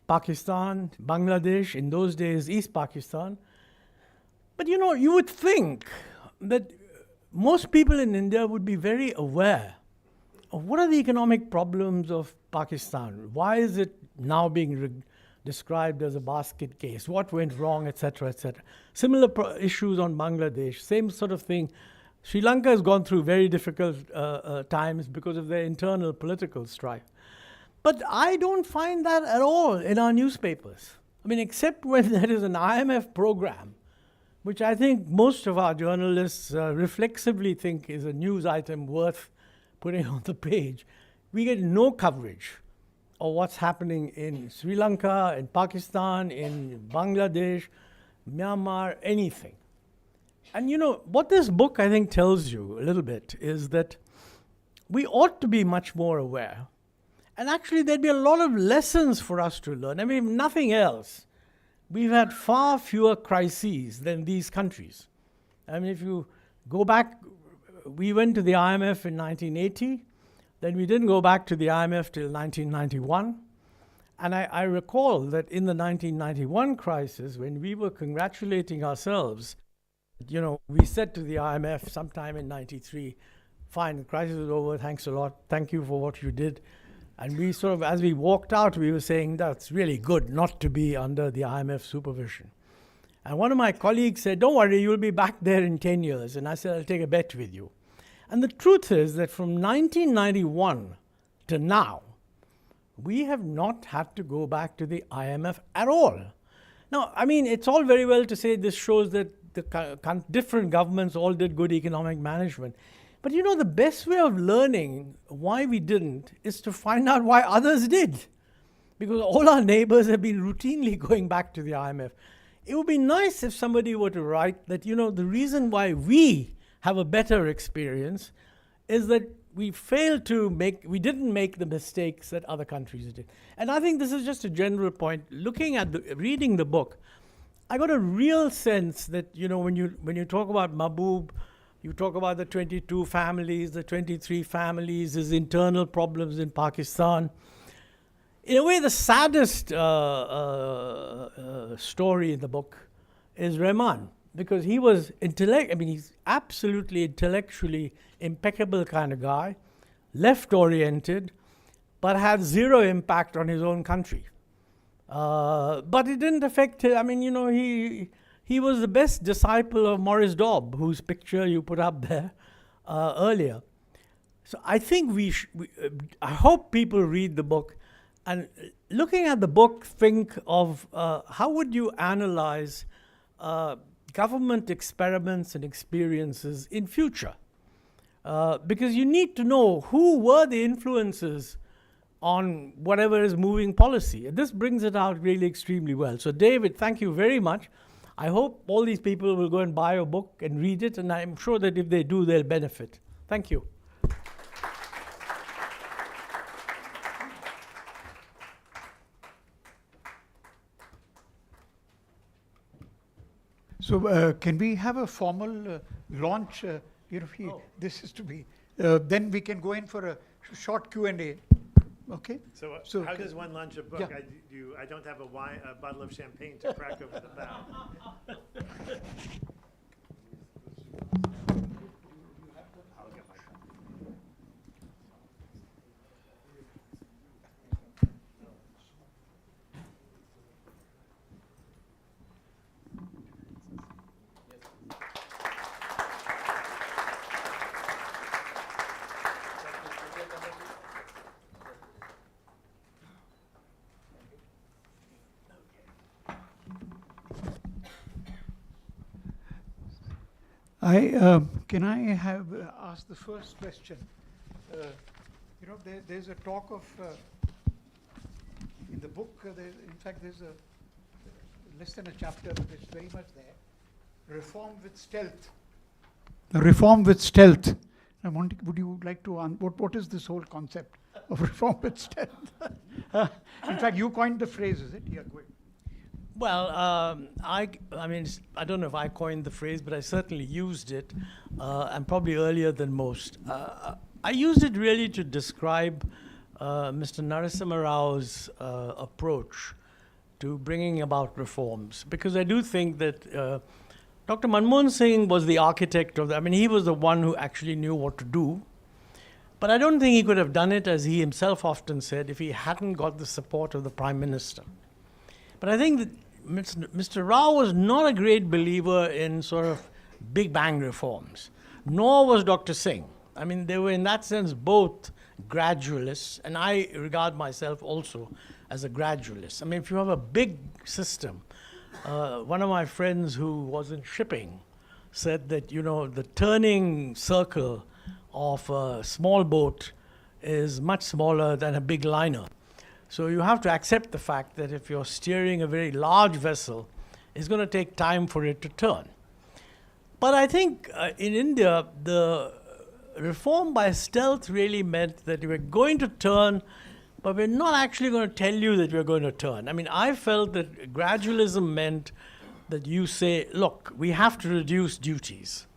Pakistan, Bangladesh, in those days, East Pakistan. But you would think that most people in India would be very aware of what are the economic problems of Pakistan. Why is it now being described as a basket case? What went wrong, etc., etc. Similar issues on Bangladesh, same sort of thing. Sri Lanka has gone through very difficult times because of their internal political strife. But I don't find that at all in our newspapers. Except when there is an IMF program, which I think most of our journalists reflexively think is a news item worth putting on the page. We get no coverage of what's happening in Sri Lanka, in Pakistan, in Bangladesh, Myanmar, anything. And what this book, I think, tells you a little bit is that we ought to be much more aware. And actually, there'd be a lot of lessons for us to learn. If nothing else, we've had far fewer crises than these countries. If you go back, we went to the IMF in 1980, then we didn't go back to the IMF till 1991. And I recall that in the 1991 crisis, when we were congratulating ourselves, we said to the IMF sometime in 93, fine, the crisis is over, thanks a lot, thank you for what you did. And we sort of, as we walked out, we were saying that's really good not to be under the IMF supervision. And one of my colleagues said, don't worry, you'll be back there in 10 years. And I said, I'll take a bet with you. And the truth is that from 1991 to now, we have not had to go back to the IMF at all. Now, it's all very well to say this shows that the different governments all did good economic management. But the best way of learning why we didn't is to find out why others did. Because all our neighbors have been routinely going back to the IMF. It would be nice if somebody were to write that, the reason why we have a better experience is that we failed to we didn't make the mistakes that other countries did. And I think this is just a general point. Reading the book, I got a real sense that, when you talk about Mahbub, you talk about the 22 families, the 23 families, his internal problems in Pakistan. In a way, the saddest story in the book is Rehman, because he was he's absolutely intellectually impeccable kind of guy, left-oriented, but had zero impact on his own country. But it didn't affect him. He was the best disciple of Maurice Daub, whose picture you put up there earlier. So I think I hope people read the book, and looking at the book, think of how would you analyze government experiments and experiences in future? Because you need to know who were the influences on whatever is moving policy. And this brings it out really extremely well. So David, thank you very much. I hope all these people will go and buy your book and read it, and I'm sure that if they do, they'll benefit. Thank you. So can we have a formal launch? This is to be. Then we can go in for a short Q&A. Okay. So how does one launch a book? Yeah. I don't have a bottle of champagne to crack over the bow. Can I have asked the first question? There's a talk of in the book. In fact, there's less than a chapter, but it's very much there. Reform with stealth. Reform with stealth. Would you like to? What is this whole concept of reform with stealth? In fact, you coined the phrase, is it? Yeah, go ahead. Well, I don't know if I coined the phrase, but I certainly used it, and probably earlier than most. I used it really to describe Mr. Narasimha Rao's approach to bringing about reforms, because I do think that Dr. Manmohan Singh was the architect of that. He was the one who actually knew what to do, but I don't think he could have done it, as he himself often said, if he hadn't got the support of the Prime Minister. But I think that Mr. Rao was not a great believer in sort of big bang reforms, nor was Dr. Singh. They were in that sense both gradualists, and I regard myself also as a gradualist. If you have a big system, one of my friends who was in shipping said that, the turning circle of a small boat is much smaller than a big liner. So you have to accept the fact that if you're steering a very large vessel, it's going to take time for it to turn. But I think in India, the reform by stealth really meant that we're going to turn, but we're not actually going to tell you that we're going to turn. I felt that gradualism meant that you say, look, we have to reduce duties.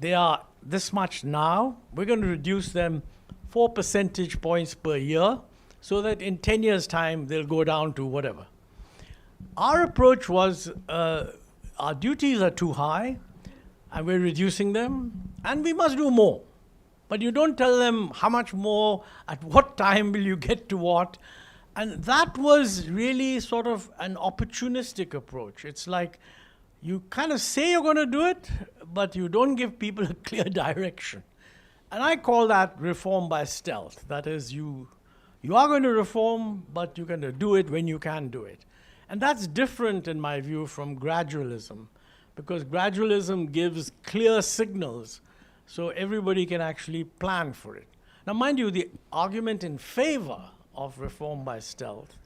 They are this much now. We're going to reduce them 4 percentage points per year, so that in 10 years' time, they'll go down to whatever. Our approach was, our duties are too high, and we're reducing them, and we must do more. But you don't tell them how much more, at what time will you get to what. And that was really sort of an opportunistic approach. It's like you kind of say you're going to do it, but you don't give people a clear direction. And I call that reform by stealth. That is, you are going to reform, but you're going to do it when you can do it. And that's different, in my view, from gradualism, because gradualism gives clear signals so everybody can actually plan for it. Now, mind you, the argument in favor of reform by stealth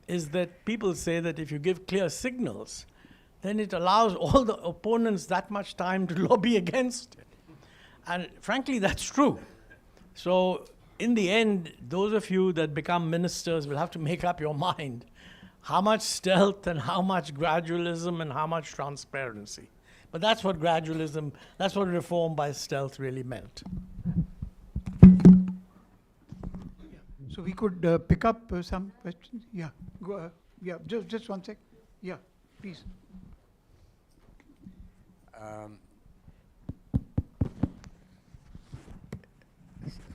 is that people say that if you give clear signals, then it allows all the opponents that much time to lobby against it. And frankly, that's true. So in the end, those of you that become ministers will have to make up your mind how much stealth and how much gradualism and how much transparency. But that's what gradualism, that's what reform by stealth really meant. So we could pick up some questions. Yeah, go, yeah, just one sec. Yeah, please.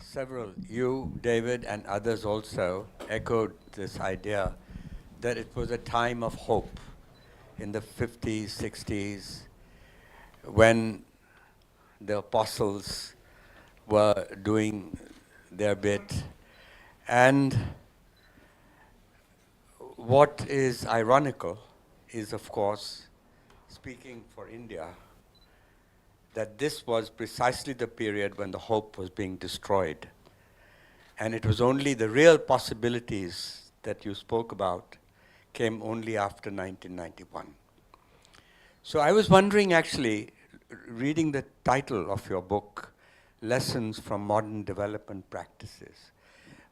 Several, you, David, and others also echoed this idea that it was a time of hope in the 50s, 60s, when the apostles were doing their bit. And what is ironical is, of course, speaking for India, that this was precisely the period when the hope was being destroyed. And it was only the real possibilities that you spoke about came only after 1991. So I was wondering, actually, reading the title of your book, Lessons from Modern Development Practices,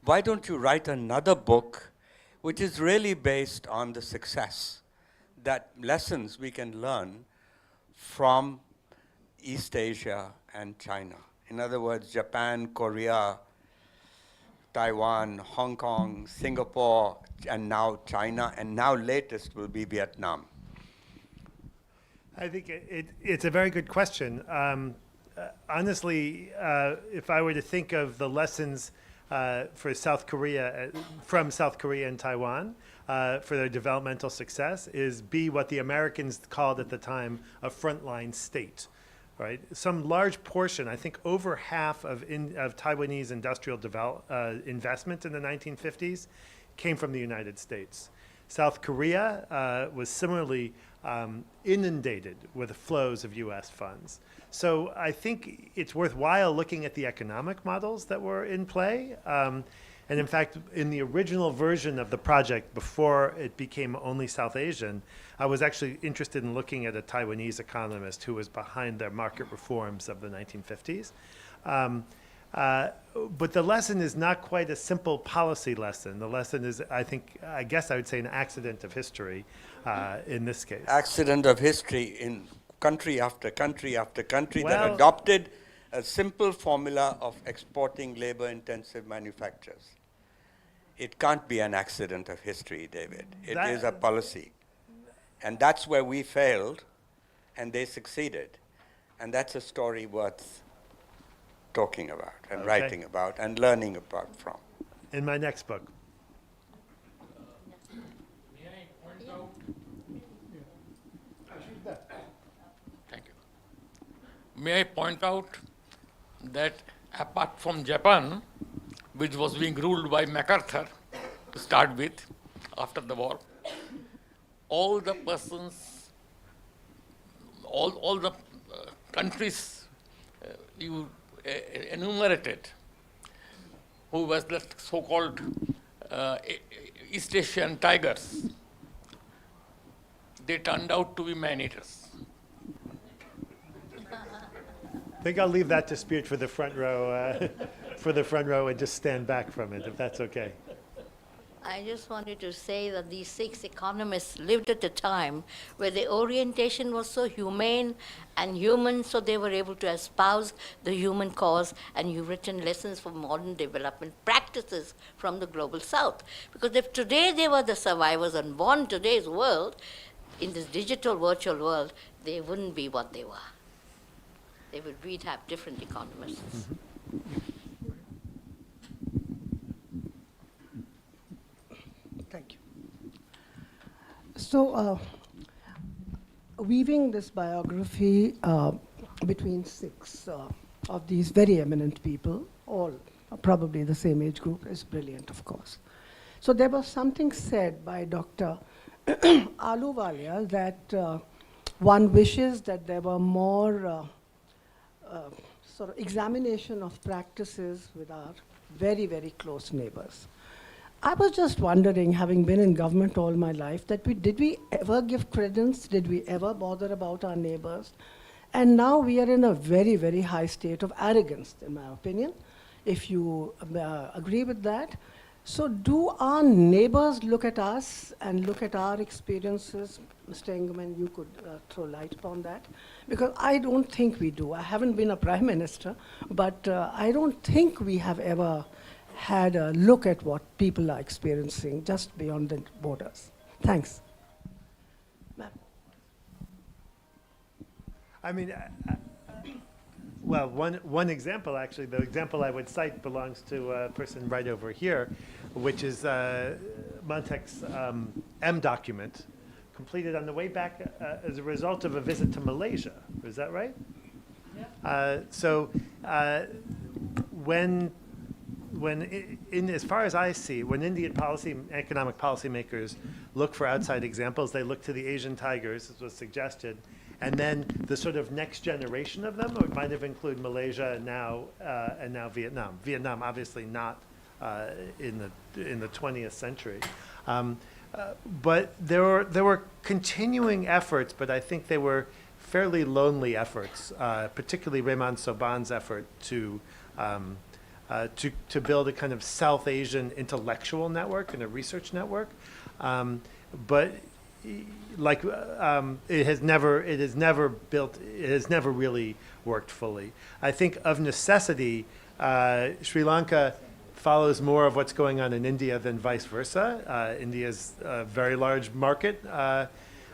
why don't you write another book which is really based on the success, that lessons we can learn from East Asia and China. In other words, Japan, Korea, Taiwan, Hong Kong, Singapore, and now China, and now latest will be Vietnam. I think it's a very good question. Honestly, if I were to think of the lessons for South Korea, from South Korea and Taiwan, for their developmental success, is be what the Americans called at the time a frontline state. Right? Some large portion, I think over half of Taiwanese industrial investment in the 1950s came from the United States. South Korea was similarly inundated with flows of US funds. So I think it's worthwhile looking at the economic models that were in play. And in fact, in the original version of the project, before it became only South Asian, I was actually interested in looking at a Taiwanese economist who was behind their market reforms of the 1950s. But the lesson is not quite a simple policy lesson. The lesson is, I guess I would say, an accident of history in this case. Accident of history in country after country after country that Well, adopted a simple formula of exporting labor-intensive manufacturers. It can't be an accident of history, David. It is a policy. And that's where we failed, and they succeeded. And that's a story worth talking about and writing about and learning about from. In my next book. May I point out? Thank you. May I point out that apart from Japan, which was being ruled by MacArthur to start with after the war, all the persons, all the countries you enumerated, who was the so-called East Asian tigers, they turned out to be man-eaters. I think I'll leave that dispute for the front row, and just stand back from it, if that's okay. I just wanted to say that these 6 economists lived at a time where the orientation was so humane and human, so they were able to espouse the human cause, and you've written lessons for modern development practices from the global south. Because if today they were the survivors and born today's world, in this digital virtual world, they wouldn't be what they were. We'd have different economists. Thank you. So, weaving this biography between 6 of these very eminent people, all probably the same age group, is brilliant, of course. So there was something said by Dr. Ahluwalia that one wishes that there were more sort of examination of practices with our very, very close neighbors. I was just wondering, having been in government all my life, that did we ever give credence? Did we ever bother about our neighbors? And now we are in a very, very high state of arrogance, in my opinion. if you agree with that. So do our neighbors look at us and look at our experiences? Mr. Engelman, you could throw light upon that. Because I don't think we do. I haven't been a prime minister, but I don't think we have ever had a look at what people are experiencing just beyond the borders. Thanks. Ma'am. I mean, well, one example, actually, the example I would cite belongs to a person right over here, which is Montec's M document, completed on the way back as a result of a visit to Malaysia. Is that right? Yeah. As far as I see, when Indian economic policymakers look for outside examples, they look to the Asian tigers, as was suggested, and then the sort of next generation of them, it might have included Malaysia and now Vietnam. Vietnam, obviously not in the 20th century, but there were continuing efforts, but I think they were fairly lonely efforts, particularly Rehman Sobhan's effort to build a kind of South Asian intellectual network and a research network, but like it has never really worked fully. I think of necessity, Sri Lanka follows more of what's going on in India than vice versa. India is a very large market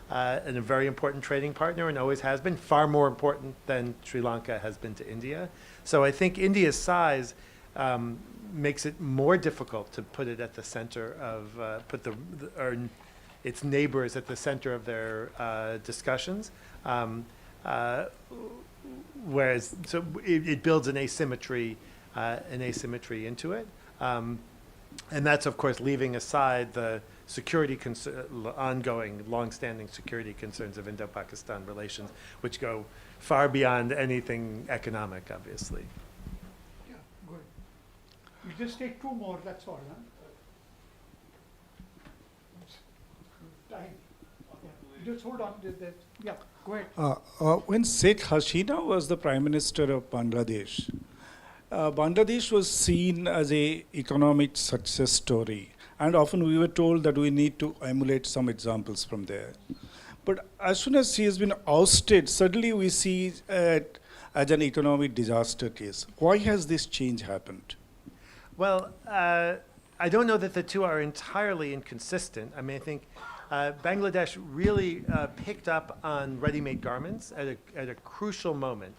and a very important trading partner, and always has been, far more important than Sri Lanka has been to India. So I think India's size makes it more difficult to put it at the center of its neighbors at the center of their discussions, whereas so it builds an asymmetry into it, and that's of course leaving aside the ongoing, long-standing security concerns of Indo-Pakistan relations, which go far beyond anything economic, obviously. Yeah, good. You just take two more. That's all, huh? Time. Okay. Just hold on to that. Yeah, go ahead. When Sheikh Hasina was the Prime Minister of Bangladesh, Bangladesh was seen as an economic success story. And often we were told that we need to emulate some examples from there. But as soon as she has been ousted, suddenly we see it as an economic disaster case. Why has this change happened? Well, I don't know that the two are entirely inconsistent. I mean, I think Bangladesh really picked up on ready-made garments at a crucial moment,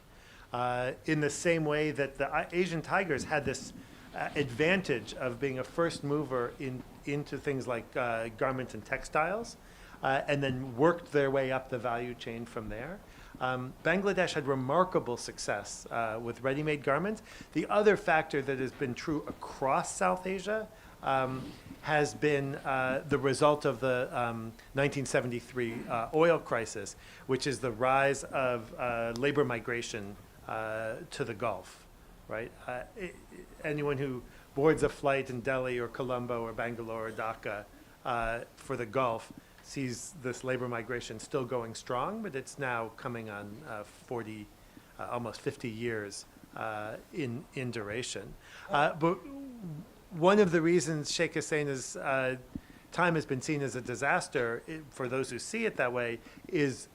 in the same way that the Asian tigers had this advantage of being a first mover into things like garment and textiles, and then worked their way up the value chain from there. Bangladesh had remarkable success with ready-made garments. The other factor that has been true across South Asia has been the result of the 1973 oil crisis, which is the rise of labor migration to the Gulf, right? Anyone who boards a flight in Delhi or Colombo or Bangalore or Dhaka for the Gulf sees this labor migration still going strong, but it's now coming on 40, almost 50 years in duration. But one of the reasons Sheikh Hasina's time has been seen as a disaster, for those who see it that way, is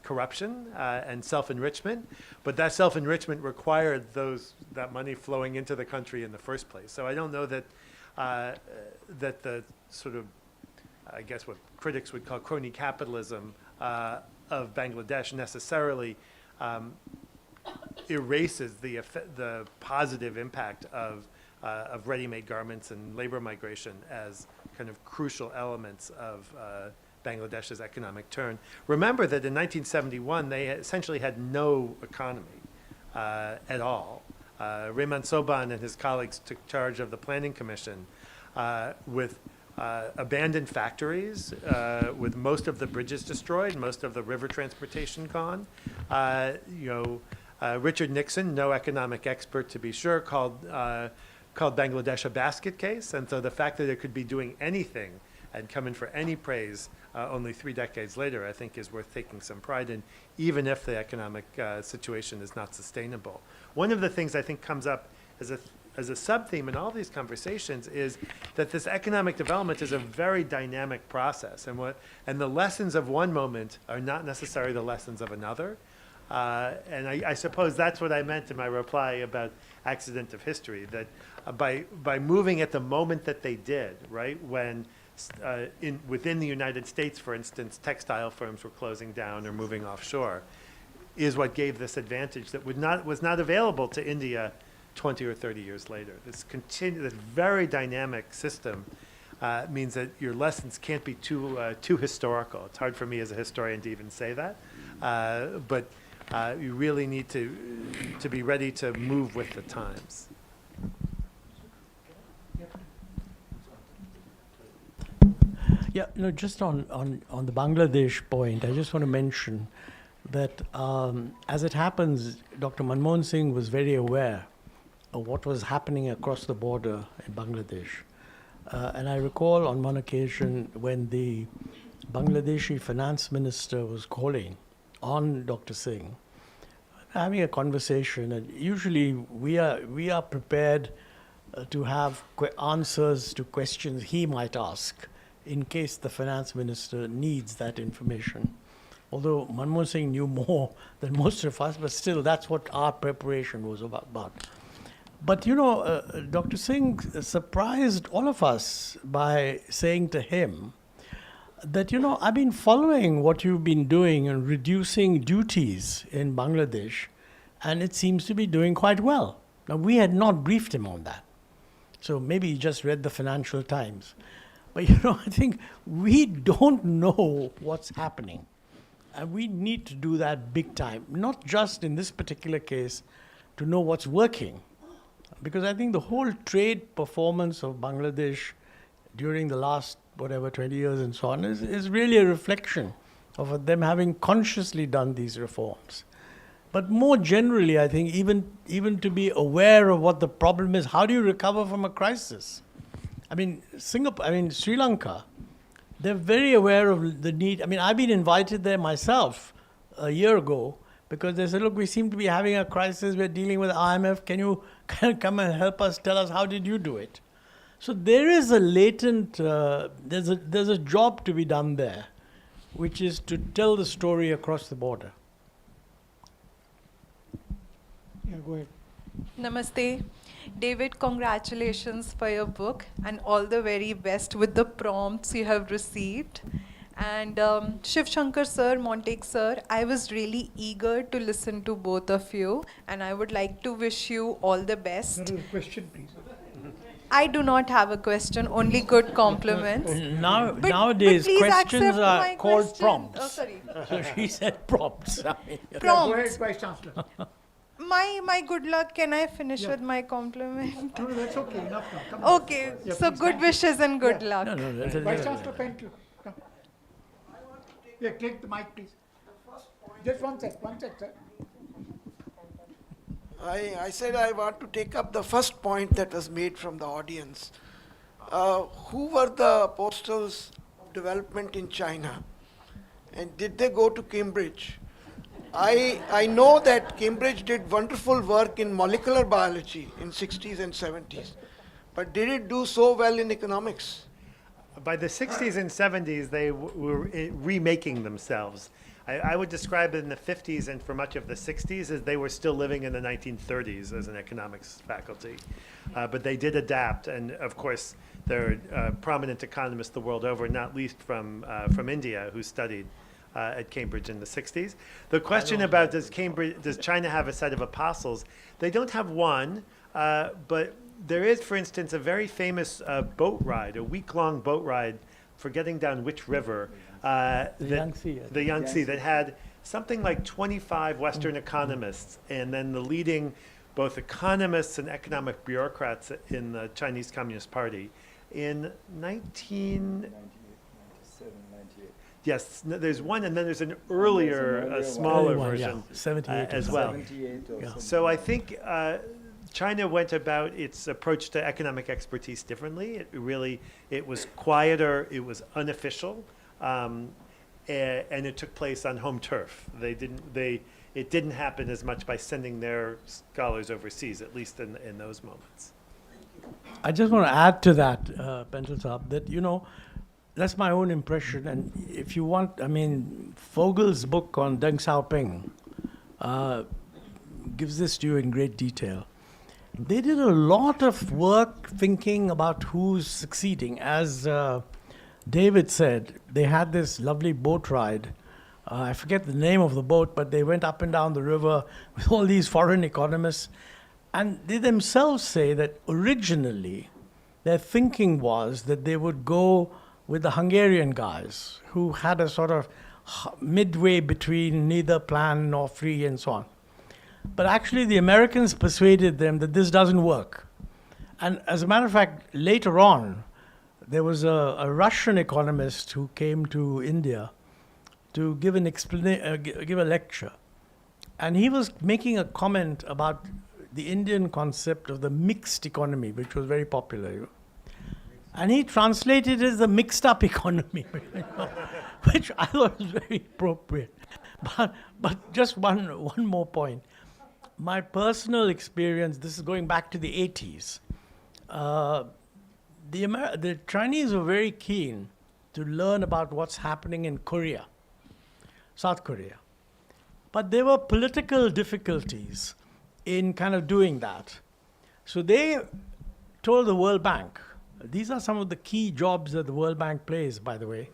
corruption and self-enrichment. But that self-enrichment required that money flowing into the country in the first place. So I don't know that that the sort of, I guess what critics would call crony capitalism of Bangladesh necessarily erases the positive impact of ready-made garments and labor migration as kind of crucial elements of Bangladesh's economic turn. Remember that in 1971, they essentially had no economy at all. Rehman Sobhan and his colleagues took charge of the Planning Commission with abandoned factories, with most of the bridges destroyed, most of the river transportation gone. Richard Nixon, no economic expert to be sure, called Bangladesh a basket case, and so the fact that it could be doing anything and come in for any praise only 3 decades later, I think is worth taking some pride in, even if the economic situation is not sustainable. One of the things I think comes up as a as a sub-theme in all these conversations is that this economic development is a very dynamic process, and the lessons of one moment are not necessarily the lessons of another. And I suppose that's what I meant in my reply about accident of history, that by moving at the moment that they did, right, when within the United States, for instance, textile firms were closing down or moving offshore, is what gave this advantage that was not available to India 20 or 30 years later. This very dynamic system means that your lessons can't be too historical. It's hard for me as a historian to even say that, but you really need to be ready to move with the times. Yeah, no, just on the Bangladesh point, I just want to mention that as it happens, Dr. Manmohan Singh was very aware of what was happening across the border in Bangladesh. And I recall on one occasion when the Bangladeshi finance minister was calling on Dr. Singh, having a conversation, and usually we are prepared to have answers to questions he might ask in case the finance minister needs that information. Although Manmohan Singh knew more than most of us, but still that's what our preparation was about. But you know, Dr. Singh surprised all of us by saying to him that, you know, I've been following what you've been doing and reducing duties in Bangladesh, and it seems to be doing quite well. Now, we had not briefed him on that. So maybe he just read the Financial Times. But, you know, I think we don't know what's happening. And we need to do that big time, not just in this particular case, to know what's working. Because I think the whole trade performance of Bangladesh during the last, 20 years and so on, is really a reflection of them having consciously done these reforms. But more generally, I think even to be aware of what the problem is, how do you recover from a crisis? I mean, Sri Lanka, they're very aware of the need. I mean, I've been invited there myself a year ago because they said, look, we seem to be having a crisis. We're dealing with IMF. Can you come and help us? Tell us, how did you do it? So there is a latent, there's a job to be done there, which is to tell the story across the border. Yeah, go ahead. Namaste. David, congratulations for your book and all the very best with the prompts you have received. And Shiv Shankar sir, Montek sir, I was really eager to listen to both of you, and I would like to wish you all the best. There is a question, please. I do not have a question, only good compliments. Nowadays, please questions accept are my called question. prompts. Oh, sorry. So she said prompts. Go Prompts. ahead, Vice Chancellor. My good luck, can I finish with my compliment? No, that's okay. Enough now. Come on. Okay, Yeah, so please, good thank you. wishes and good luck. Vice Chancellor, pen too. Come. Yeah, take the mic, please. Just one sec, sir. I said I want to take up the first point that was made from the audience. Who were the apostles of development in China? And did they go to Cambridge? I know that Cambridge did wonderful work in molecular biology in 60s and 70s. But did it do so well in economics? By the 60s and 70s, they were remaking themselves. I would describe it in the 50s and for much of the 60s as they were still living in the 1930s as an economics faculty. But they did adapt, and of course, there are prominent economists the world over, not least from India, who studied at Cambridge in the 60s. The question about does China have a set of apostles? They don't have one, but there is, for instance, a very famous boat ride, a week-long boat ride, forgetting down which river, the Yangtze, that had something like 25 Western economists, and then the leading both economists and economic bureaucrats in the Chinese Communist Party in 98. Yes, there's one, and then there's an earlier, smaller version as well. So I think China went about its approach to economic expertise differently. It was quieter, it was unofficial, and it took place on home turf. It didn't happen as much by sending their scholars overseas, at least in those moments. I just want to add to that, Pencil Saab, that, you know, that's my own impression. And if you want, I mean, Vogel's book on Deng Xiaoping gives this to you in great detail. They did a lot of work thinking about who's succeeding. As David said, they had this lovely boat ride. I forget the name of the boat, but they went up and down the river with all these foreign economists. And they themselves say that originally their thinking was that they would go with the Hungarian guys who had a sort of midway between neither plan nor free and so on. But actually the Americans persuaded them that this doesn't work. And as a matter of fact, later on, there was a Russian economist who came to India to give give a lecture. And he was making a comment about the Indian concept of the mixed economy, which was very popular. You know? And he translated it as the mixed up economy, you know, which I thought was very appropriate. But just one more point. My personal experience, this is going back to the 80s, the Chinese were very keen to learn about what's happening in Korea, South Korea. But there were political difficulties in kind of doing that. So they told the World Bank, these are some of the key jobs that the World Bank plays, by the way.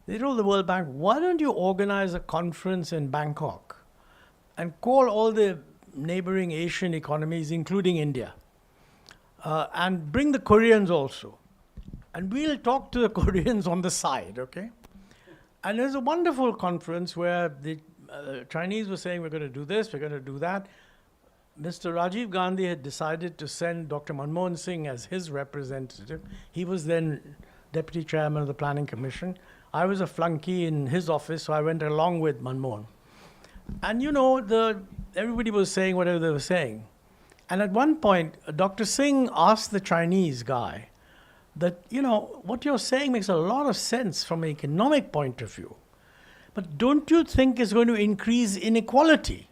They told the World Bank, why don't you organize a conference in Bangkok and call all the neighboring Asian economies, including India, and bring the Koreans also. And we'll talk to the Koreans on the side, okay? And there's a wonderful conference where the Chinese were saying, we're going to do this, we're going to do that. Mr. Rajiv Gandhi had decided to send Dr. Manmohan Singh as his representative. He was then deputy chairman of the Planning Commission. I was a flunky in his office, so I went along with Manmohan. And you know, everybody was saying whatever they were saying. And at one point, Dr. Singh asked the Chinese guy that, you know, what you're saying makes a lot of sense from an economic point of view. But don't you think it's going to increase inequality?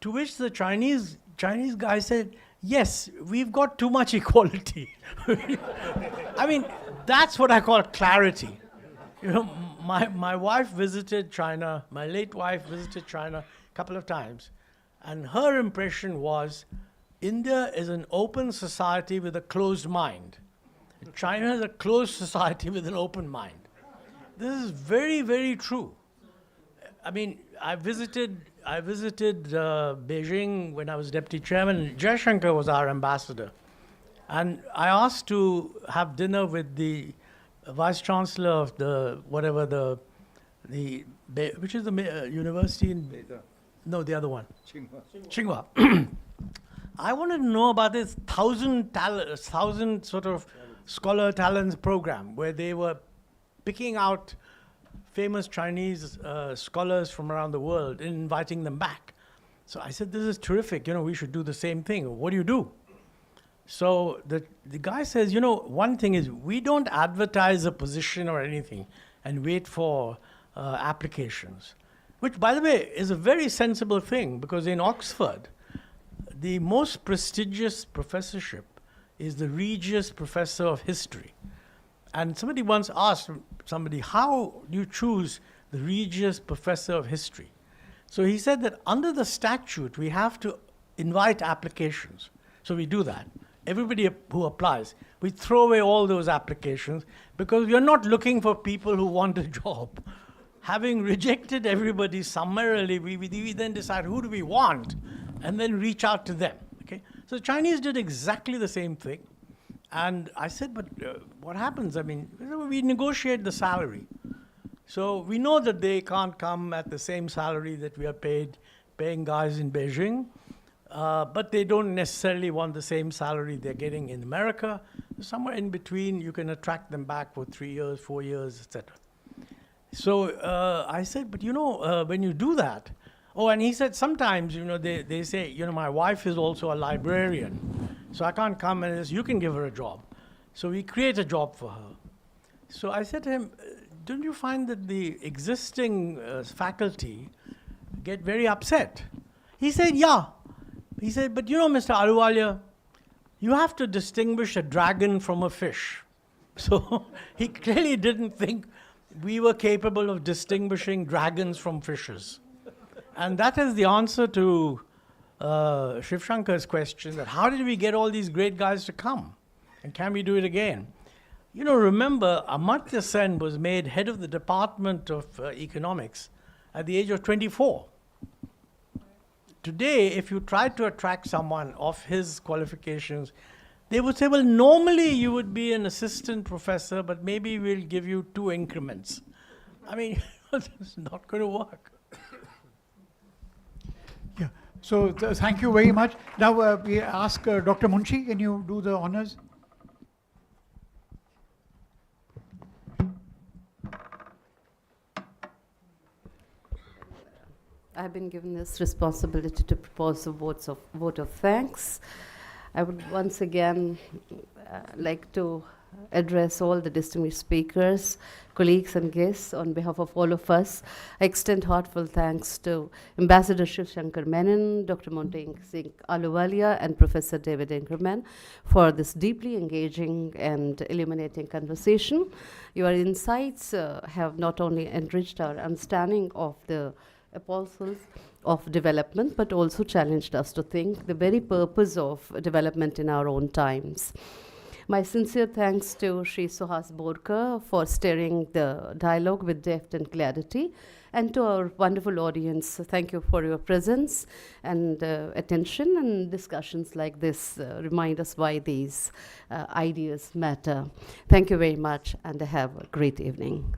To which the Chinese guy said, yes, we've got too much equality. I mean, that's what I call clarity. You know, my wife visited China, my late wife visited China a couple of times, and her impression was India is an open society with a closed mind. China is a closed society with an open mind. This is very, very true. I mean, I visited Beijing when I was deputy chairman. Jaishankar was our ambassador. And I asked to have dinner with the vice chancellor of which is the university in... No, the other one. Tsinghua. I wanted to know about this 1,000 sort of scholar talents program where they were picking out famous Chinese scholars from around the world and inviting them back. So I said, this is terrific, you know, we should do the same thing. What do you do? So the guy says, you know, one thing is we don't advertise a position or anything and wait for applications, which, by the way, is a very sensible thing because in Oxford, the most prestigious professorship is the Regius Professor of History. And somebody once asked somebody, how do you choose the Regius Professor of History? So he said that under the statute, we have to invite applications. So we do that. Everybody who applies, we throw away all those applications because we are not looking for people who want a job. Having rejected everybody summarily, we then decide who do we want and then reach out to them. Okay? So the Chinese did exactly the same thing. And I said, but what happens? I mean, we negotiate the salary. So we know that they can't come at the same salary that we are paying guys in Beijing, but they don't necessarily want the same salary they're getting in America. Somewhere in between, you can attract them back for 3 years, 4 years, etc. So I said, but you know, when you do that, and he said, sometimes, you know, they say, you know, my wife is also a librarian. So I can't come and you can give her a job. So we create a job for her. So I said to him, don't you find that the existing faculty get very upset? He said, yeah. He said, but you know, Mr. Aluwalia, you have to distinguish a dragon from a fish. So he clearly didn't think we were capable of distinguishing dragons from fishes. And that is the answer to Shiv Shankar's question, that how did we get all these great guys to come? And can we do it again? You know, remember, Amartya Sen was made head of the Department of Economics at the age of 24. Today, if you try to attract someone of his qualifications, they would say, well, normally you would be an assistant professor, but maybe we'll give you 2 increments. I mean, it's not going to work. Yeah. So thank you very much. Now we ask Dr. Munshi, can you do the honors? I've been given this responsibility to propose a vote of thanks. I would once again like to address all the distinguished speakers, colleagues and guests. On behalf of all of us, I extend heartfelt thanks to Ambassador Shiv Shankar Menon, Dr. Manmohan Singh Ahluwalia, and Professor David Ingerman for this deeply engaging and illuminating conversation. Your insights have not only enriched our understanding of the apostles of development, but also challenged us to think the very purpose of development in our own times. My sincere thanks to Sri Suhas Borkar for steering the dialogue with depth and clarity, and to our wonderful audience, thank you for your presence and attention, and discussions like this remind us why these ideas matter. Thank you very much, and have a great evening.